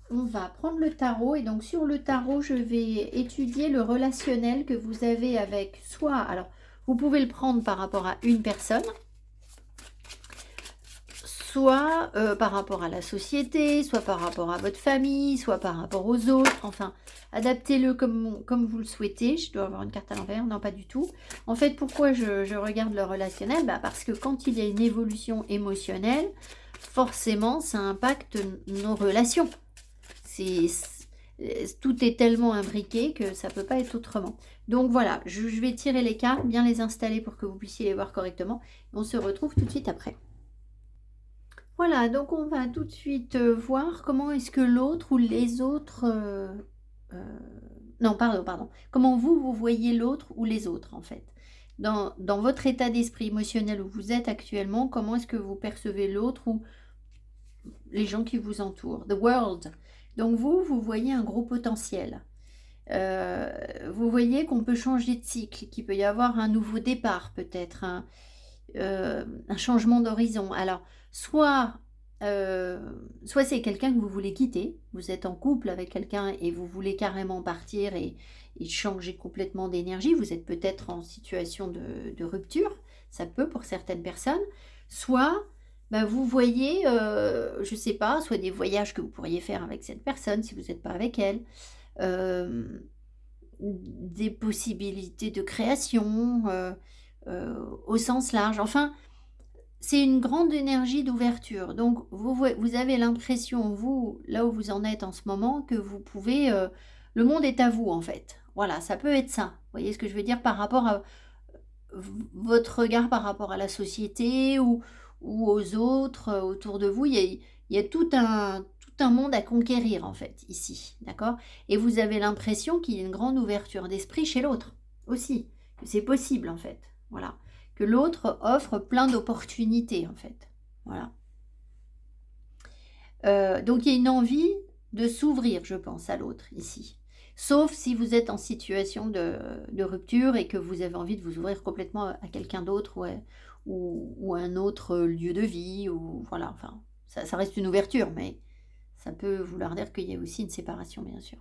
on va prendre le tarot, et donc sur le tarot, je vais étudier le relationnel que vous avez avec soit, alors vous pouvez le prendre par rapport à une personne, soit par rapport à la société, soit par rapport à votre famille, soit par rapport aux autres, enfin, adaptez-le comme vous le souhaitez. Je dois avoir une carte à l'envers, non pas du tout. En fait, pourquoi je regarde le relationnel? Parce que quand il y a une évolution émotionnelle, forcément, ça impacte nos relations. Tout est tellement imbriqué que ça ne peut pas être autrement. Donc voilà, je vais tirer les cartes, bien les installer pour que vous puissiez les voir correctement. On se retrouve tout de suite après. Voilà, donc on va tout de suite voir comment est-ce que l'autre ou les autres... non, pardon. Comment vous voyez l'autre ou les autres, en fait. Dans votre état d'esprit émotionnel où vous êtes actuellement, comment est-ce que vous percevez l'autre ou les gens qui vous entourent? The world. Donc vous voyez un gros potentiel. Vous voyez qu'on peut changer de cycle, qu'il peut y avoir un nouveau départ peut-être, un changement d'horizon. Alors, soit soit c'est quelqu'un que vous voulez quitter, vous êtes en couple avec quelqu'un et vous voulez carrément partir et changer complètement d'énergie, vous êtes peut-être en situation de rupture, ça peut pour certaines personnes, soit bah, vous voyez, je sais pas, soit des voyages que vous pourriez faire avec cette personne si vous n'êtes pas avec elle, euh, des possibilités de création au sens large, enfin c'est une grande énergie d'ouverture. Donc, vous avez l'impression, vous, là où vous en êtes en ce moment, que vous pouvez... le monde est à vous, en fait. Voilà, ça peut être ça. Vous voyez ce que je veux dire par rapport à votre regard par rapport à la société ou aux autres autour de vous. Il y a tout un monde à conquérir, en fait, ici. D'accord. Et vous avez l'impression qu'il y a une grande ouverture d'esprit chez l'autre aussi. Que c'est possible, en fait. Voilà. Que l'autre offre plein d'opportunités, en fait. Voilà. Donc, il y a une envie de s'ouvrir, je pense, à l'autre, ici. Sauf si vous êtes en situation de rupture et que vous avez envie de vous ouvrir complètement à quelqu'un d'autre ou à un autre lieu de vie. Ou, voilà, enfin, ça reste une ouverture, mais ça peut vouloir dire qu'il y a aussi une séparation, bien sûr.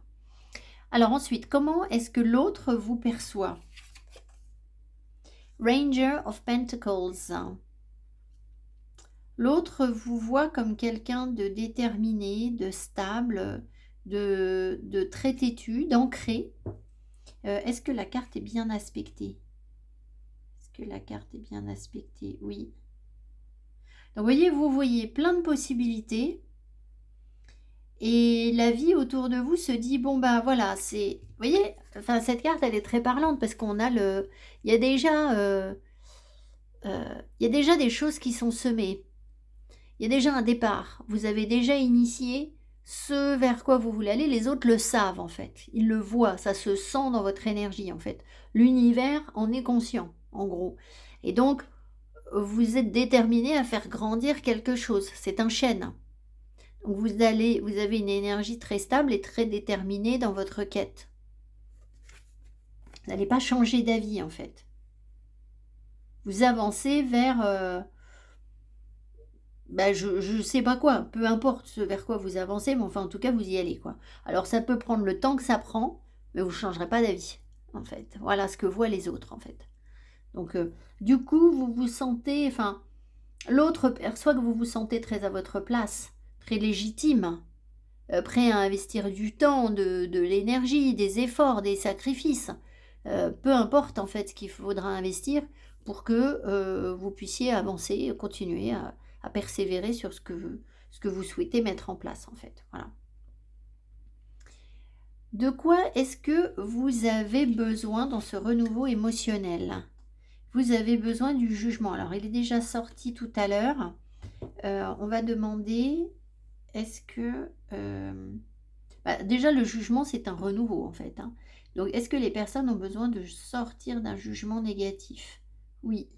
Alors ensuite, comment est-ce que l'autre vous perçoit? Ranger of Pentacles. L'autre vous voit comme quelqu'un de déterminé, de stable, de très têtu, d'ancré. Est-ce que la carte est bien aspectée? Est-ce que la carte est bien aspectée? Oui. Donc vous voyez plein de possibilités. Et la vie autour de vous se dit, bon ben voilà, c'est... Vous voyez, enfin cette carte elle est très parlante parce qu'on a le... Il y a déjà des choses qui sont semées. Il y a déjà un départ. Vous avez déjà initié ce vers quoi vous voulez aller. Les autres le savent en fait. Ils le voient. Ça se sent dans votre énergie en fait. L'univers en est conscient en gros. Et donc, vous êtes déterminé à faire grandir quelque chose. C'est un chêne. Donc vous avez une énergie très stable et très déterminée dans votre quête. Vous n'allez pas changer d'avis en fait. Vous avancez vers... je ne sais pas quoi, peu importe ce vers quoi vous avancez, mais enfin en tout cas vous y allez quoi. Alors ça peut prendre le temps que ça prend, mais vous ne changerez pas d'avis en fait. Voilà ce que voient les autres en fait. Donc du coup vous vous sentez, enfin l'autre perçoit que vous vous sentez très à votre place, très légitime, prêt à investir du temps, de l'énergie, des efforts, des sacrifices. Peu importe en fait ce qu'il faudra investir pour que vous puissiez avancer, continuer à persévérer sur ce que vous souhaitez mettre en place en fait. Voilà. De quoi est-ce que vous avez besoin dans ce renouveau émotionnel? Vous avez besoin du jugement. Alors il est déjà sorti tout à l'heure. On va demander, est-ce que... déjà le jugement c'est un renouveau en fait. Hein. Donc est-ce que les personnes ont besoin de sortir d'un jugement négatif? Oui.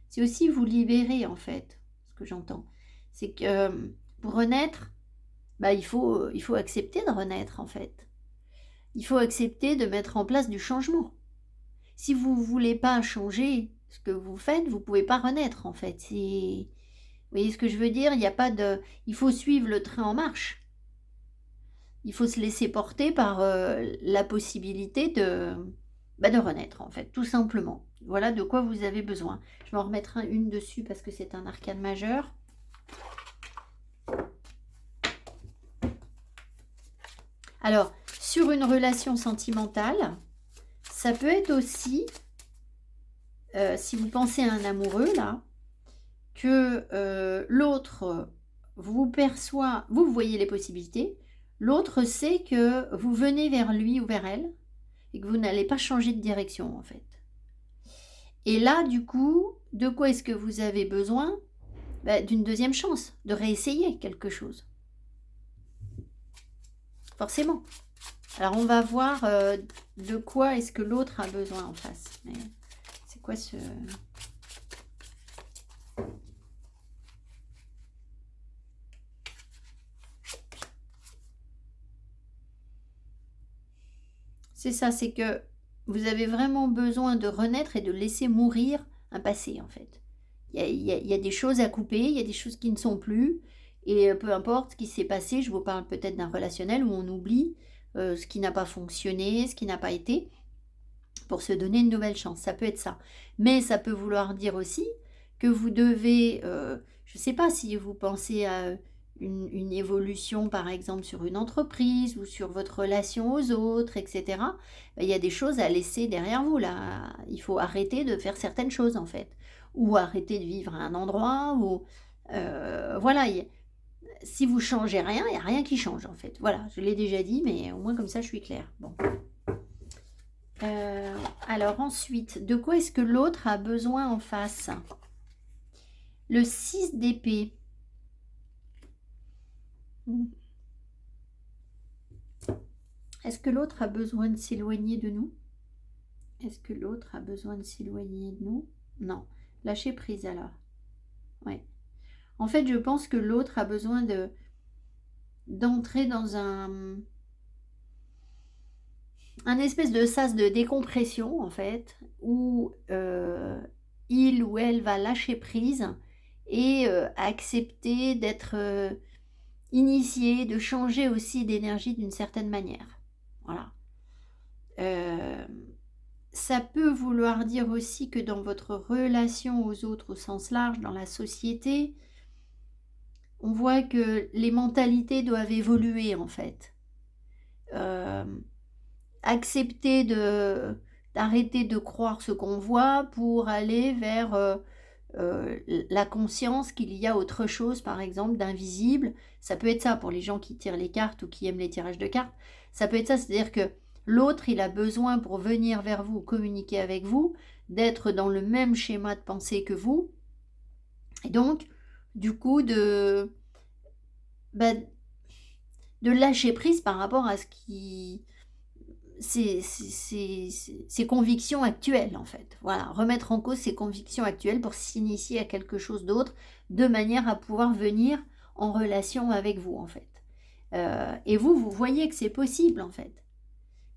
C'est aussi vous libérer en fait, ce que j'entends. C'est que pour renaître, il faut accepter de renaître en fait. Il faut accepter de mettre en place du changement. Si vous ne voulez pas changer ce que vous faites, vous ne pouvez pas renaître en fait. Vous voyez ce que je veux dire? Il n'y a pas de... Il faut suivre le train en marche. Il faut se laisser porter par la possibilité de renaître, en fait, tout simplement. Voilà de quoi vous avez besoin. Je vais en remettre une dessus parce que c'est un arcane majeur. Alors, sur une relation sentimentale, ça peut être aussi, si vous pensez à un amoureux, là, que l'autre vous perçoit, vous voyez les possibilités, l'autre sait que vous venez vers lui ou vers elle et que vous n'allez pas changer de direction en fait. Et là, du coup, de quoi est-ce que vous avez besoin? D'une deuxième chance, de réessayer quelque chose. Forcément. Alors, on va voir de quoi est-ce que l'autre a besoin en face. Mais c'est quoi ce... C'est ça, c'est que vous avez vraiment besoin de renaître et de laisser mourir un passé, en fait. Il y a des choses à couper, il y a des choses qui ne sont plus. Et peu importe ce qui s'est passé, je vous parle peut-être d'un relationnel où on oublie ce qui n'a pas fonctionné, ce qui n'a pas été, pour se donner une nouvelle chance. Ça peut être ça. Mais ça peut vouloir dire aussi que vous devez, je ne sais pas si vous pensez à une évolution, par exemple, sur une entreprise ou sur votre relation aux autres, etc. Il y a des choses à laisser derrière vous, là. Il faut arrêter de faire certaines choses, en fait. Ou arrêter de vivre à un endroit, ou... voilà, si vous changez rien, il n'y a rien qui change, en fait. Voilà, je l'ai déjà dit, mais au moins comme ça, je suis claire. Bon. Alors ensuite, de quoi est-ce que l'autre a besoin en face? Le 6 d'épée. Est-ce que l'autre a besoin de s'éloigner de nous? Est-ce que l'autre a besoin de s'éloigner de nous? Non. Lâcher prise alors. Ouais. En fait, je pense que l'autre a besoin d'entrer dans un espèce de sas de décompression, en fait, où il ou elle va lâcher prise et accepter d'être initié, de changer aussi d'énergie d'une certaine manière. Voilà. Ça peut vouloir dire aussi que dans votre relation aux autres au sens large, dans la société, on voit que les mentalités doivent évoluer en fait. Accepter d'arrêter de croire ce qu'on voit pour aller vers la conscience qu'il y a autre chose, par exemple, d'invisible. Ça peut être ça pour les gens qui tirent les cartes ou qui aiment les tirages de cartes. Ça peut être ça, c'est-à-dire que l'autre, il a besoin pour venir vers vous, communiquer avec vous, d'être dans le même schéma de pensée que vous. Et donc, du coup, de lâcher prise par rapport à ce qui... ses convictions actuelles, en fait. Voilà, remettre en cause ses convictions actuelles pour s'initier à quelque chose d'autre, de manière à pouvoir venir en relation avec vous, en fait. Et vous voyez que c'est possible, en fait.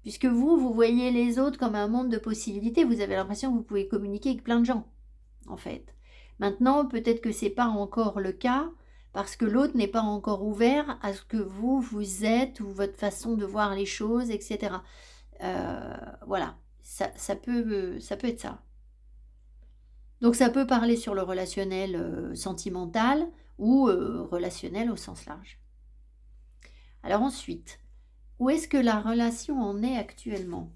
Puisque vous voyez les autres comme un monde de possibilités, vous avez l'impression que vous pouvez communiquer avec plein de gens, en fait. Maintenant, peut-être que c'est pas encore le cas, parce que l'autre n'est pas encore ouvert à ce que vous êtes, ou votre façon de voir les choses, etc. Voilà, ça peut être ça. Donc ça peut parler sur le relationnel sentimental ou relationnel au sens large. Alors ensuite, où est-ce que la relation en est actuellement?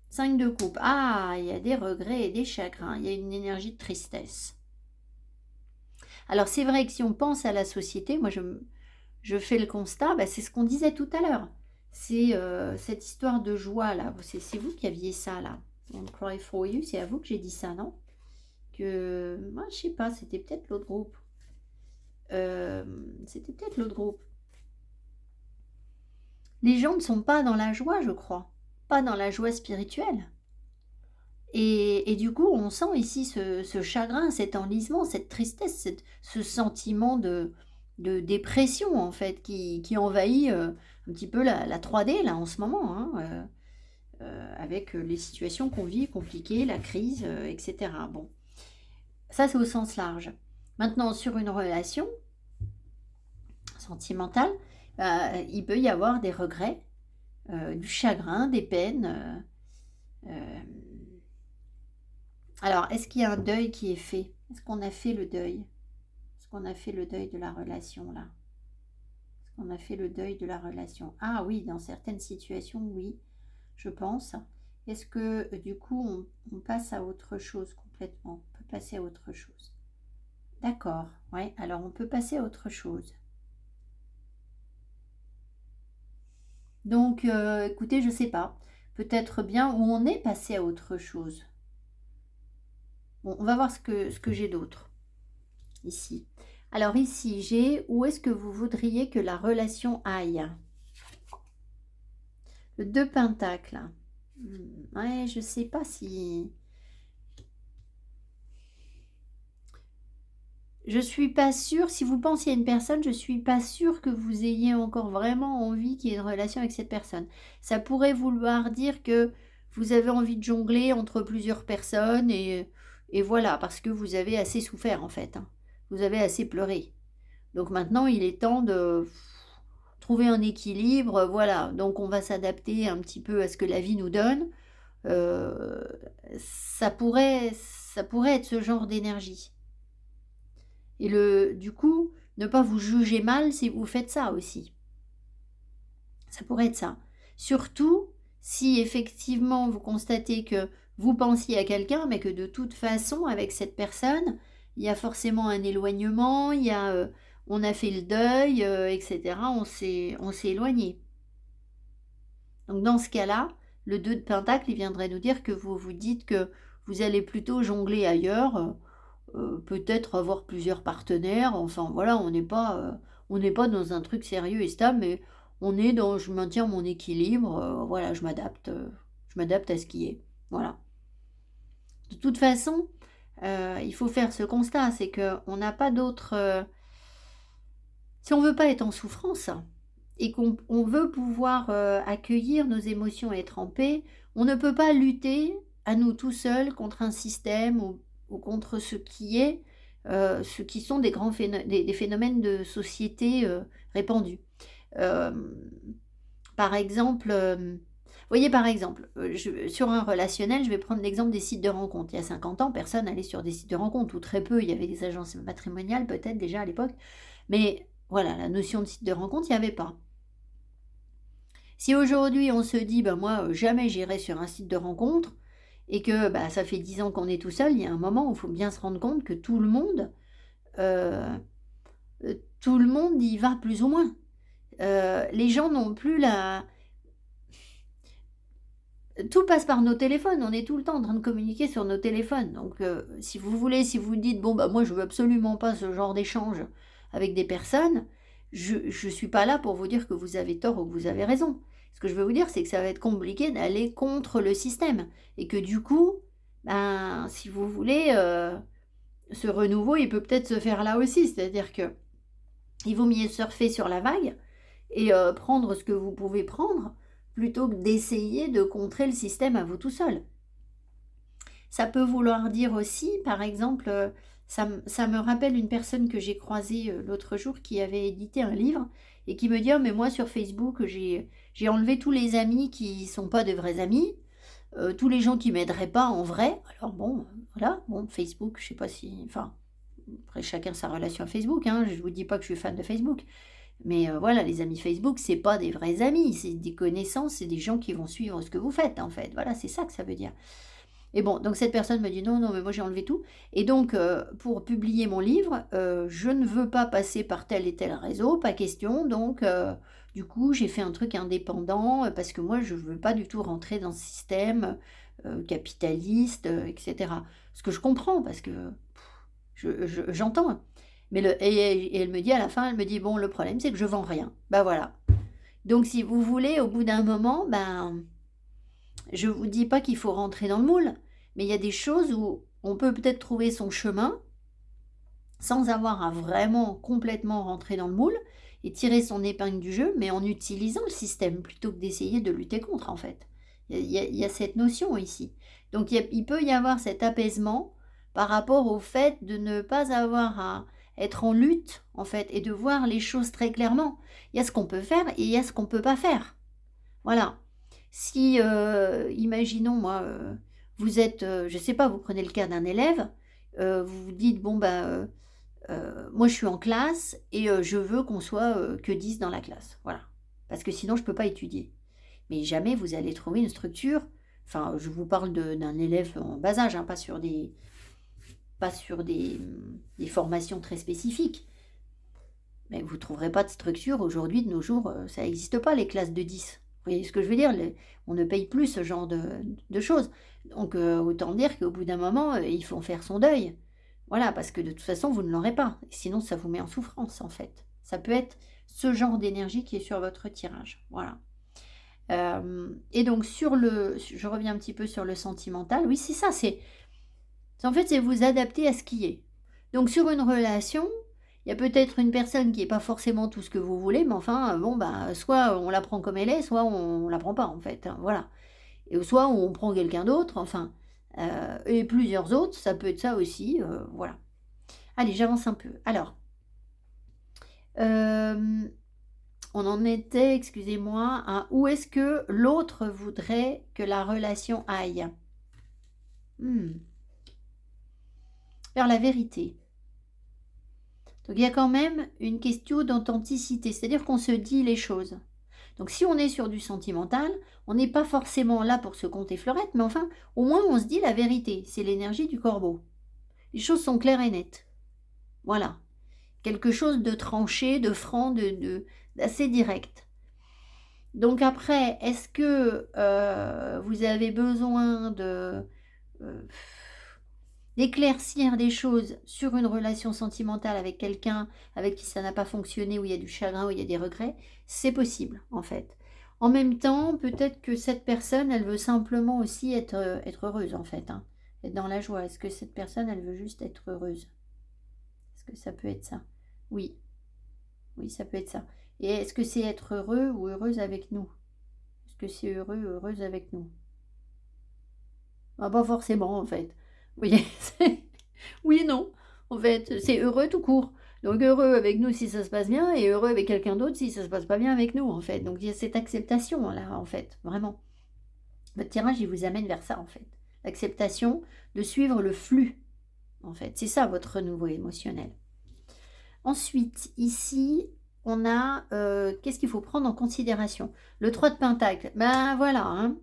5 de coupe. Ah, il y a des regrets et des chagrins. Il y a une énergie de tristesse. Alors c'est vrai que si on pense à la société, moi je fais le constat, c'est ce qu'on disait tout à l'heure. C'est cette histoire de joie là. C'est vous qui aviez ça là. On cry for you, c'est à vous que j'ai dit ça, non? Que moi je sais pas, c'était peut-être l'autre groupe. C'était peut-être l'autre groupe. Les gens ne sont pas dans la joie, je crois. Pas dans la joie spirituelle. Et du coup, on sent ici ce chagrin, cet enlisement, cette tristesse, ce sentiment de dépression, en fait, qui envahit un petit peu la 3D, là, en ce moment, hein, avec les situations qu'on vit, compliquées, la crise, etc. Bon, ça, c'est au sens large. Maintenant, sur une relation sentimentale, il peut y avoir des regrets, du chagrin, des peines. Alors, est-ce qu'il y a un deuil qui est fait? Est-ce qu'on a fait le deuil? Est-ce qu'on a fait le deuil de la relation, là? Est-ce qu'on a fait le deuil de la relation? Ah oui, dans certaines situations, oui, je pense. Est-ce que, du coup, on passe à autre chose complètement? On peut passer à autre chose. D'accord, ouais, alors on peut passer à autre chose. Donc, écoutez, je ne sais pas. Peut-être bien où on est passé à autre chose. Bon, on va voir ce que j'ai d'autre ici. Alors ici, j'ai où est-ce que vous voudriez que la relation aille? Le 2 pentacles. Ouais, je sais pas si... Je suis pas sûre, si vous pensiez à une personne, je suis pas sûre que vous ayez encore vraiment envie qu'il y ait une relation avec cette personne. Ça pourrait vouloir dire que vous avez envie de jongler entre plusieurs personnes et Et voilà, parce que vous avez assez souffert en fait, hein. Vous avez assez pleuré. Donc maintenant, il est temps de trouver un équilibre, voilà. Donc on va s'adapter un petit peu à ce que la vie nous donne. Heu, ça pourrait être ce genre d'énergie. Et du coup, ne pas vous juger mal si vous faites ça aussi. Ça pourrait être ça. Surtout si effectivement vous constatez que vous pensiez à quelqu'un, mais que de toute façon, avec cette personne, il y a forcément un éloignement, on a fait le deuil, etc. On s'est éloigné. Donc dans ce cas-là, le 2 de Pentacle, il viendrait nous dire que vous vous dites que vous allez plutôt jongler ailleurs, peut-être avoir plusieurs partenaires, enfin voilà, on n'est pas dans un truc sérieux et stable, mais on est dans je maintiens mon équilibre, voilà, je m'adapte à ce qui est. Voilà. De toute façon, il faut faire ce constat, c'est qu'on n'a pas d'autre, si on veut pas être en souffrance et qu'on veut pouvoir, accueillir nos émotions et être en paix, on ne peut pas lutter à nous tout seuls contre un système ou contre ce qui sont des grands des phénomènes de société, répandus. Hem, Par exemple, vous voyez, par exemple, sur un relationnel, je vais prendre l'exemple des sites de rencontres. Il y a 50 ans, personne n'allait sur des sites de rencontres ou très peu. Il y avait des agences matrimoniales peut-être déjà à l'époque, mais voilà, la notion de site de rencontre, il y avait pas. Si aujourd'hui on se dit: «Ben moi, jamais j'irai sur un site de rencontre» et que, bah, ça fait 10 ans qu'on est tout seul, il y a un moment où il faut bien se rendre compte que heu tout le monde y va plus ou moins. Les gens n'ont plus la tout passe par nos téléphones, on est tout le temps en train de communiquer sur nos téléphones. Donc si vous voulez, si vous dites: «Bon, bah, moi je veux absolument pas ce genre d'échange avec des personnes», je suis pas là pour vous dire que vous avez tort ou que vous avez raison. Ce que je veux vous dire, c'est que ça va être compliqué d'aller contre le système et que du coup, ben, si vous voulez, ce renouveau, il peut peut-être se faire là aussi. C'est-à-dire que il vaut mieux surfer sur la vague et prendre ce que vous pouvez prendre, plutôt que d'essayer de contrer le système à vous tout seul. Ça peut vouloir dire aussi, par exemple, ça me rappelle une personne que j'ai croisée, l'autre jour qui avait édité un livre et qui me dit: «Oh mais moi sur Facebook, j'ai enlevé tous les amis qui sont pas de vrais amis, tous les gens qui m'aideraient pas en vrai». Alors bon, voilà, bon Facebook, je sais pas si enfin, après chacun sa relation à Facebook, hein, je vous dis pas que je suis fan de Facebook. Mais voilà, les amis Facebook, c'est pas des vrais amis, c'est des connaissances, c'est des gens qui vont suivre ce que vous faites, en fait. Voilà, c'est ça que ça veut dire. Et bon, donc cette personne me dit: «Non, non, mais moi j'ai enlevé tout et donc pour publier mon livre, je ne veux pas passer par tel et tel réseau, pas question donc du coup, j'ai fait un truc indépendant, parce que moi je veux pas du tout rentrer dans ce système, capitaliste, et cetera». Ce que je comprends parce que j'entends. Mais et elle me dit à la fin, elle me dit: «Bon, le problème, c'est que je vends rien». Bah, voilà. Donc si vous voulez, au bout d'un moment, ben, je vous dis pas qu'il faut rentrer dans le moule, mais il y a des choses où on peut peut-être trouver son chemin, sans avoir à vraiment complètement rentrer dans le moule et tirer son épingle du jeu, mais en utilisant le système plutôt que d'essayer de lutter contre, en fait. Il y a cette notion ici. Donc il peut y avoir cet apaisement par rapport au fait de ne pas avoir à être en lutte, en fait, et de voir les choses très clairement. Il y a ce qu'on peut faire et il y a ce qu'on peut pas faire. Voilà. Si, imaginons moi, vous êtes, je sais pas, vous prenez le cas d'un élève, vous vous dites: «Bon, bah, moi je suis en classe et je veux qu'on soit, que 10 dans la classe». Voilà. Parce que sinon je peux pas étudier. Mais jamais vous allez trouver une structure, enfin, je vous parle d'un élève en bas âge, hein, pas sur des formations très spécifiques. Mais vous ne trouverez pas de structure aujourd'hui, de nos jours, ça n'existe pas les classes de 10. Vous voyez ce que je veux dire? On ne paye plus ce genre de choses. Donc autant dire qu'au bout d'un moment, il faut faire son deuil. Voilà, parce que de toute façon, vous ne l'aurez pas. Sinon, ça vous met en souffrance, en fait. Ça peut être ce genre d'énergie qui est sur votre tirage. Voilà. Et donc je reviens un petit peu sur le sentimental. Oui, c'est ça, en fait, c'est vous adapter à ce qui est. Donc sur une relation, il y a peut-être une personne qui est pas forcément tout ce que vous voulez, mais enfin, bon, bah, soit on la prend comme elle est, soit on la prend pas, en fait, hein, voilà. Et soit on prend quelqu'un d'autre, enfin, et plusieurs autres, ça peut être ça aussi, voilà. Allez, j'avance un peu. Alors, hem, on en était, excusez-moi, à où est-ce que l'autre voudrait que la relation aille? Mmh, vers la vérité. Donc il y a quand même une question d'authenticité, c'est-à-dire qu'on se dit les choses. Donc si on est sur du sentimental, on n'est pas forcément là pour se conter fleurette, mais enfin, au moins on se dit la vérité. C'est l'énergie du corbeau. Les choses sont claires et nettes. Voilà. Quelque chose de tranché, de franc, d'assez direct. Donc après, est-ce que vous avez besoin euh, d'éclaircir des choses sur une relation sentimentale avec quelqu'un avec qui ça n'a pas fonctionné, où il y a du chagrin, où il y a des regrets? C'est possible, en fait. En même temps, peut-être que cette personne, elle veut simplement aussi être heureuse, en fait, hein, être dans la joie. Est-ce que cette personne, elle veut juste être heureuse? Est-ce que ça peut être ça? Oui, oui, ça peut être ça. Et est-ce que c'est être heureux ou heureuse avec nous? Est-ce que c'est heureux ou heureuse avec nous? Ah, pas forcément, en fait. Vous voyez? Oui et non. En fait, c'est heureux tout court. Donc heureux avec nous si ça se passe bien et heureux avec quelqu'un d'autre si ça se passe pas bien avec nous, en fait. Donc il y a cette acceptation-là, en fait, vraiment. Votre tirage, il vous amène vers ça, en fait. L'acceptation de suivre le flux, en fait. C'est ça votre renouveau émotionnel. Ensuite, ici, on a, qu'est-ce qu'il faut prendre en considération? Le 3 de pentacle, ben voilà, hein.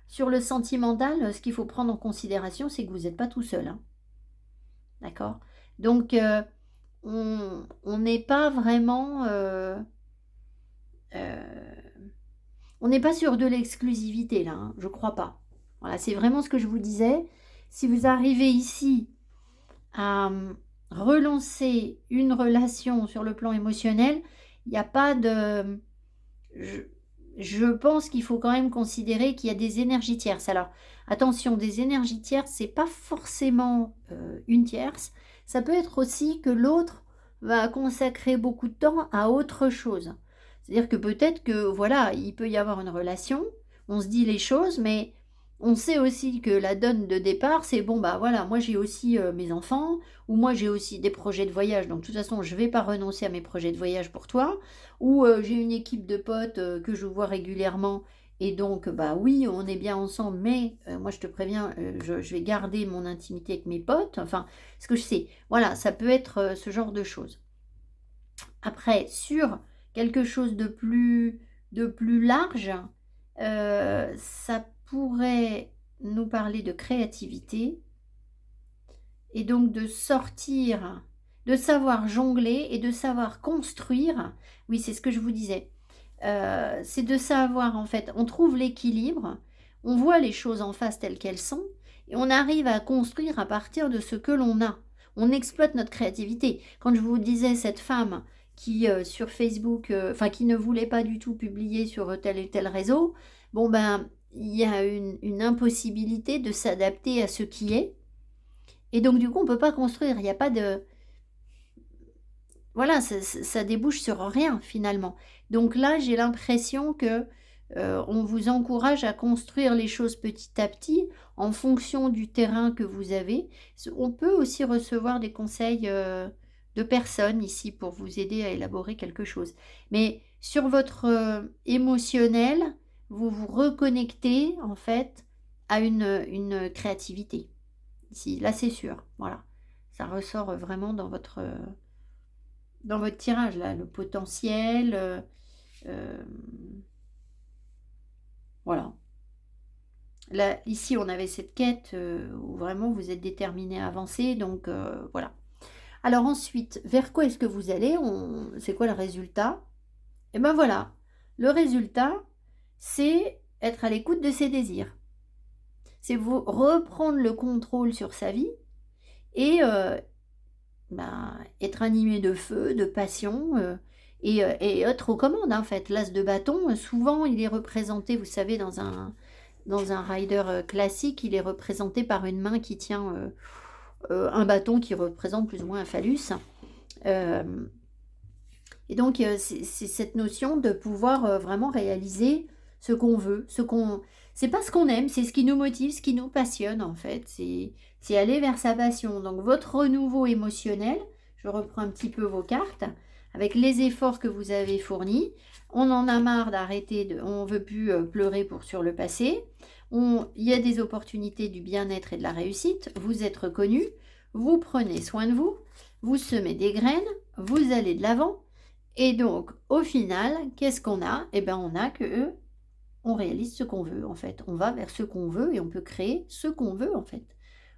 Sur le sentimental, ce qu'il faut prendre en considération, c'est que vous n'êtes pas tout seul, hein. D'accord? Donc, on n'est pas vraiment, on n'est pas sur de l'exclusivité là, hein, je crois pas. Voilà, c'est vraiment ce que je vous disais. Si vous arrivez ici à, relancer une relation sur le plan émotionnel, il y a pas de je je pense qu'il faut quand même considérer qu'il y a des énergies tierces. Alors attention, des énergies tierces, c'est pas forcément, une tierce. Ça peut être aussi que l'autre va consacrer beaucoup de temps à autre chose. C'est-à-dire que peut-être que, voilà, il peut y avoir une relation, on se dit les choses, mais on sait aussi que la donne de départ, c'est: «Bon, bah, voilà, moi j'ai aussi, mes enfants ou moi j'ai aussi des projets de voyage, donc de toute façon je vais pas renoncer à mes projets de voyage pour toi». Ou j'ai une équipe de potes, que je vois régulièrement et donc bah, oui, on est bien ensemble, mais moi je te préviens, je vais garder mon intimité avec mes potes, enfin, ce que je sais. Voilà, ça peut être, ce genre de choses. Après sur quelque chose de plus large, ça pourrait nous parler de créativité et donc de sortir, de savoir jongler et de savoir construire. Oui, c'est ce que je vous disais. C'est de savoir en fait, on trouve l'équilibre, on voit les choses en face telles qu'elles sont et on arrive à construire à partir de ce que l'on a. On exploite notre créativité. Quand je vous disais cette femme qui, sur Facebook, enfin qui ne voulait pas du tout publier sur, tel et tel réseau, bon ben, il y a une impossibilité de s'adapter à ce qui est et donc du coup, on peut pas construire. Il y a pas de voilà, ça débouche sur rien finalement. Donc là, j'ai l'impression que, on vous encourage à construire les choses petit à petit en fonction du terrain que vous avez. On peut aussi recevoir des conseils, de personnes ici pour vous aider à élaborer quelque chose. Mais sur votre, émotionnel, vous vous reconnectez en fait à une créativité. Ici, là, c'est sûr, voilà. Ça ressort, vraiment dans votre tirage là, le potentiel, voilà. Là, ici, on avait cette quête, où vraiment vous êtes déterminé à avancer donc voilà. Alors ensuite, vers quoi est-ce que vous allez? On C'est quoi le résultat? Et ben voilà, le résultat, c'est être à l'écoute de ses désirs. C'est vous reprendre le contrôle sur sa vie et ben, être animé de feu, de passion, et être aux commandes, hein, en fait. L'as de bâton, souvent, il est représenté, vous savez, dans un rider, classique, il est représenté par une main qui tient, un bâton qui représente plus ou moins un phallus. Hem et donc c'est cette notion de pouvoir, vraiment réaliser ce qu'on veut, c'est pas ce qu'on aime, c'est ce qui nous motive, ce qui nous passionne en fait. C'est aller vers sa passion. Donc votre renouveau émotionnel, je reprends un petit peu vos cartes, avec les efforts que vous avez fournis, on en a marre d'arrêter, on veut plus pleurer sur le passé. Il y a des opportunités du bien-être et de la réussite. Vous êtes reconnu, vous prenez soin de vous, vous semez des graines, vous allez de l'avant. Et donc, au final, qu'est-ce qu'on a? Eh bien, on a que on réalise ce qu'on veut, en fait. On va vers ce qu'on veut et on peut créer ce qu'on veut, en fait.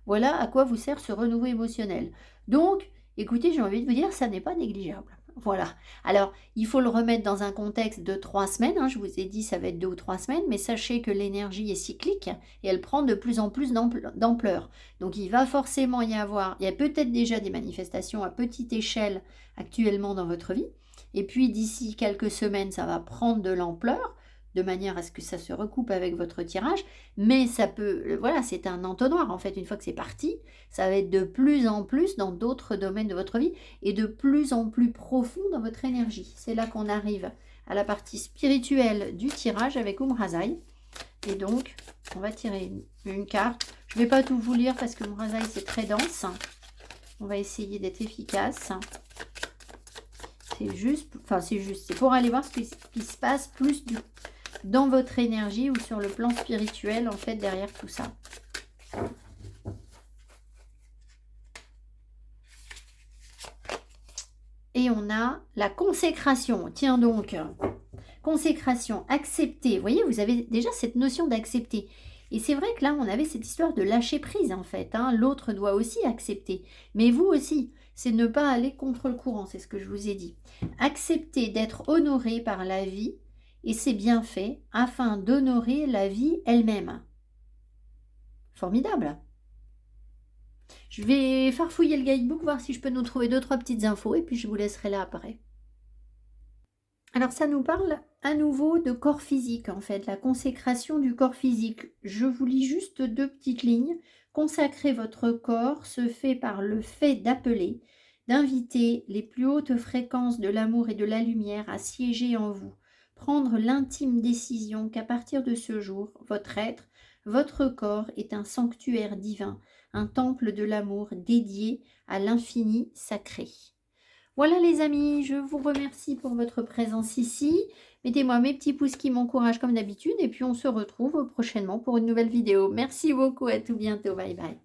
Voilà à quoi vous sert ce renouveau émotionnel. Donc, écoutez, j'ai envie de vous dire, ça n'est pas négligeable. Voilà. Alors, il faut le remettre dans un contexte de 3 semaines. Hein. Je vous ai dit, ça va être 2 ou 3 semaines, mais sachez que l'énergie est cyclique et elle prend de plus en plus d'ampleur. Donc, il va forcément y avoir, il y a peut-être déjà des manifestations à petite échelle actuellement dans votre vie. Et puis, d'ici quelques semaines, ça va prendre de l'ampleur de manière à ce que ça se recoupe avec votre tirage, mais ça peut, voilà, c'est un entonnoir en fait, une fois que c'est parti, ça va être de plus en plus dans d'autres domaines de votre vie et de plus en plus profond dans votre énergie. C'est là qu'on arrive à la partie spirituelle du tirage avec Umhrazai. Et donc, on va tirer une carte. Je ne vais pas tout vous lire parce que Umhrazai c'est très dense. On va essayer d'être efficace. C'est pour aller voir ce qui se passe plus dans votre énergie ou sur le plan spirituel, en fait, derrière tout ça. Et on a la consécration. Tiens donc, consécration, accepter. Vous voyez, vous avez déjà cette notion d'accepter. Et c'est vrai que là, on avait cette histoire de lâcher prise, en fait. Hein. L'autre doit aussi accepter. Mais vous aussi, c'est ne pas aller contre le courant, c'est ce que je vous ai dit. Accepter d'être honoré par la vie et ses bienfaits afin d'honorer la vie elle-même. Formidable. Je vais farfouiller le guidebook, voir si je peux nous trouver 2-3 petites infos et puis je vous laisserai là après. Alors ça nous parle à nouveau de corps physique en fait, la consécration du corps physique. Je vous lis juste 2 petites lignes. Consacrer votre corps se fait par le fait d'appeler, d'inviter les plus hautes fréquences de l'amour et de la lumière à siéger en vous. Prendre l'intime décision qu'à partir de ce jour, votre être, votre corps est un sanctuaire divin, un temple de l'amour dédié à l'infini sacré. Voilà les amis, je vous remercie pour votre présence ici. Mettez-moi mes petits pouces qui m'encouragent comme d'habitude et puis on se retrouve prochainement pour une nouvelle vidéo. Merci beaucoup, à tout bientôt, bye bye.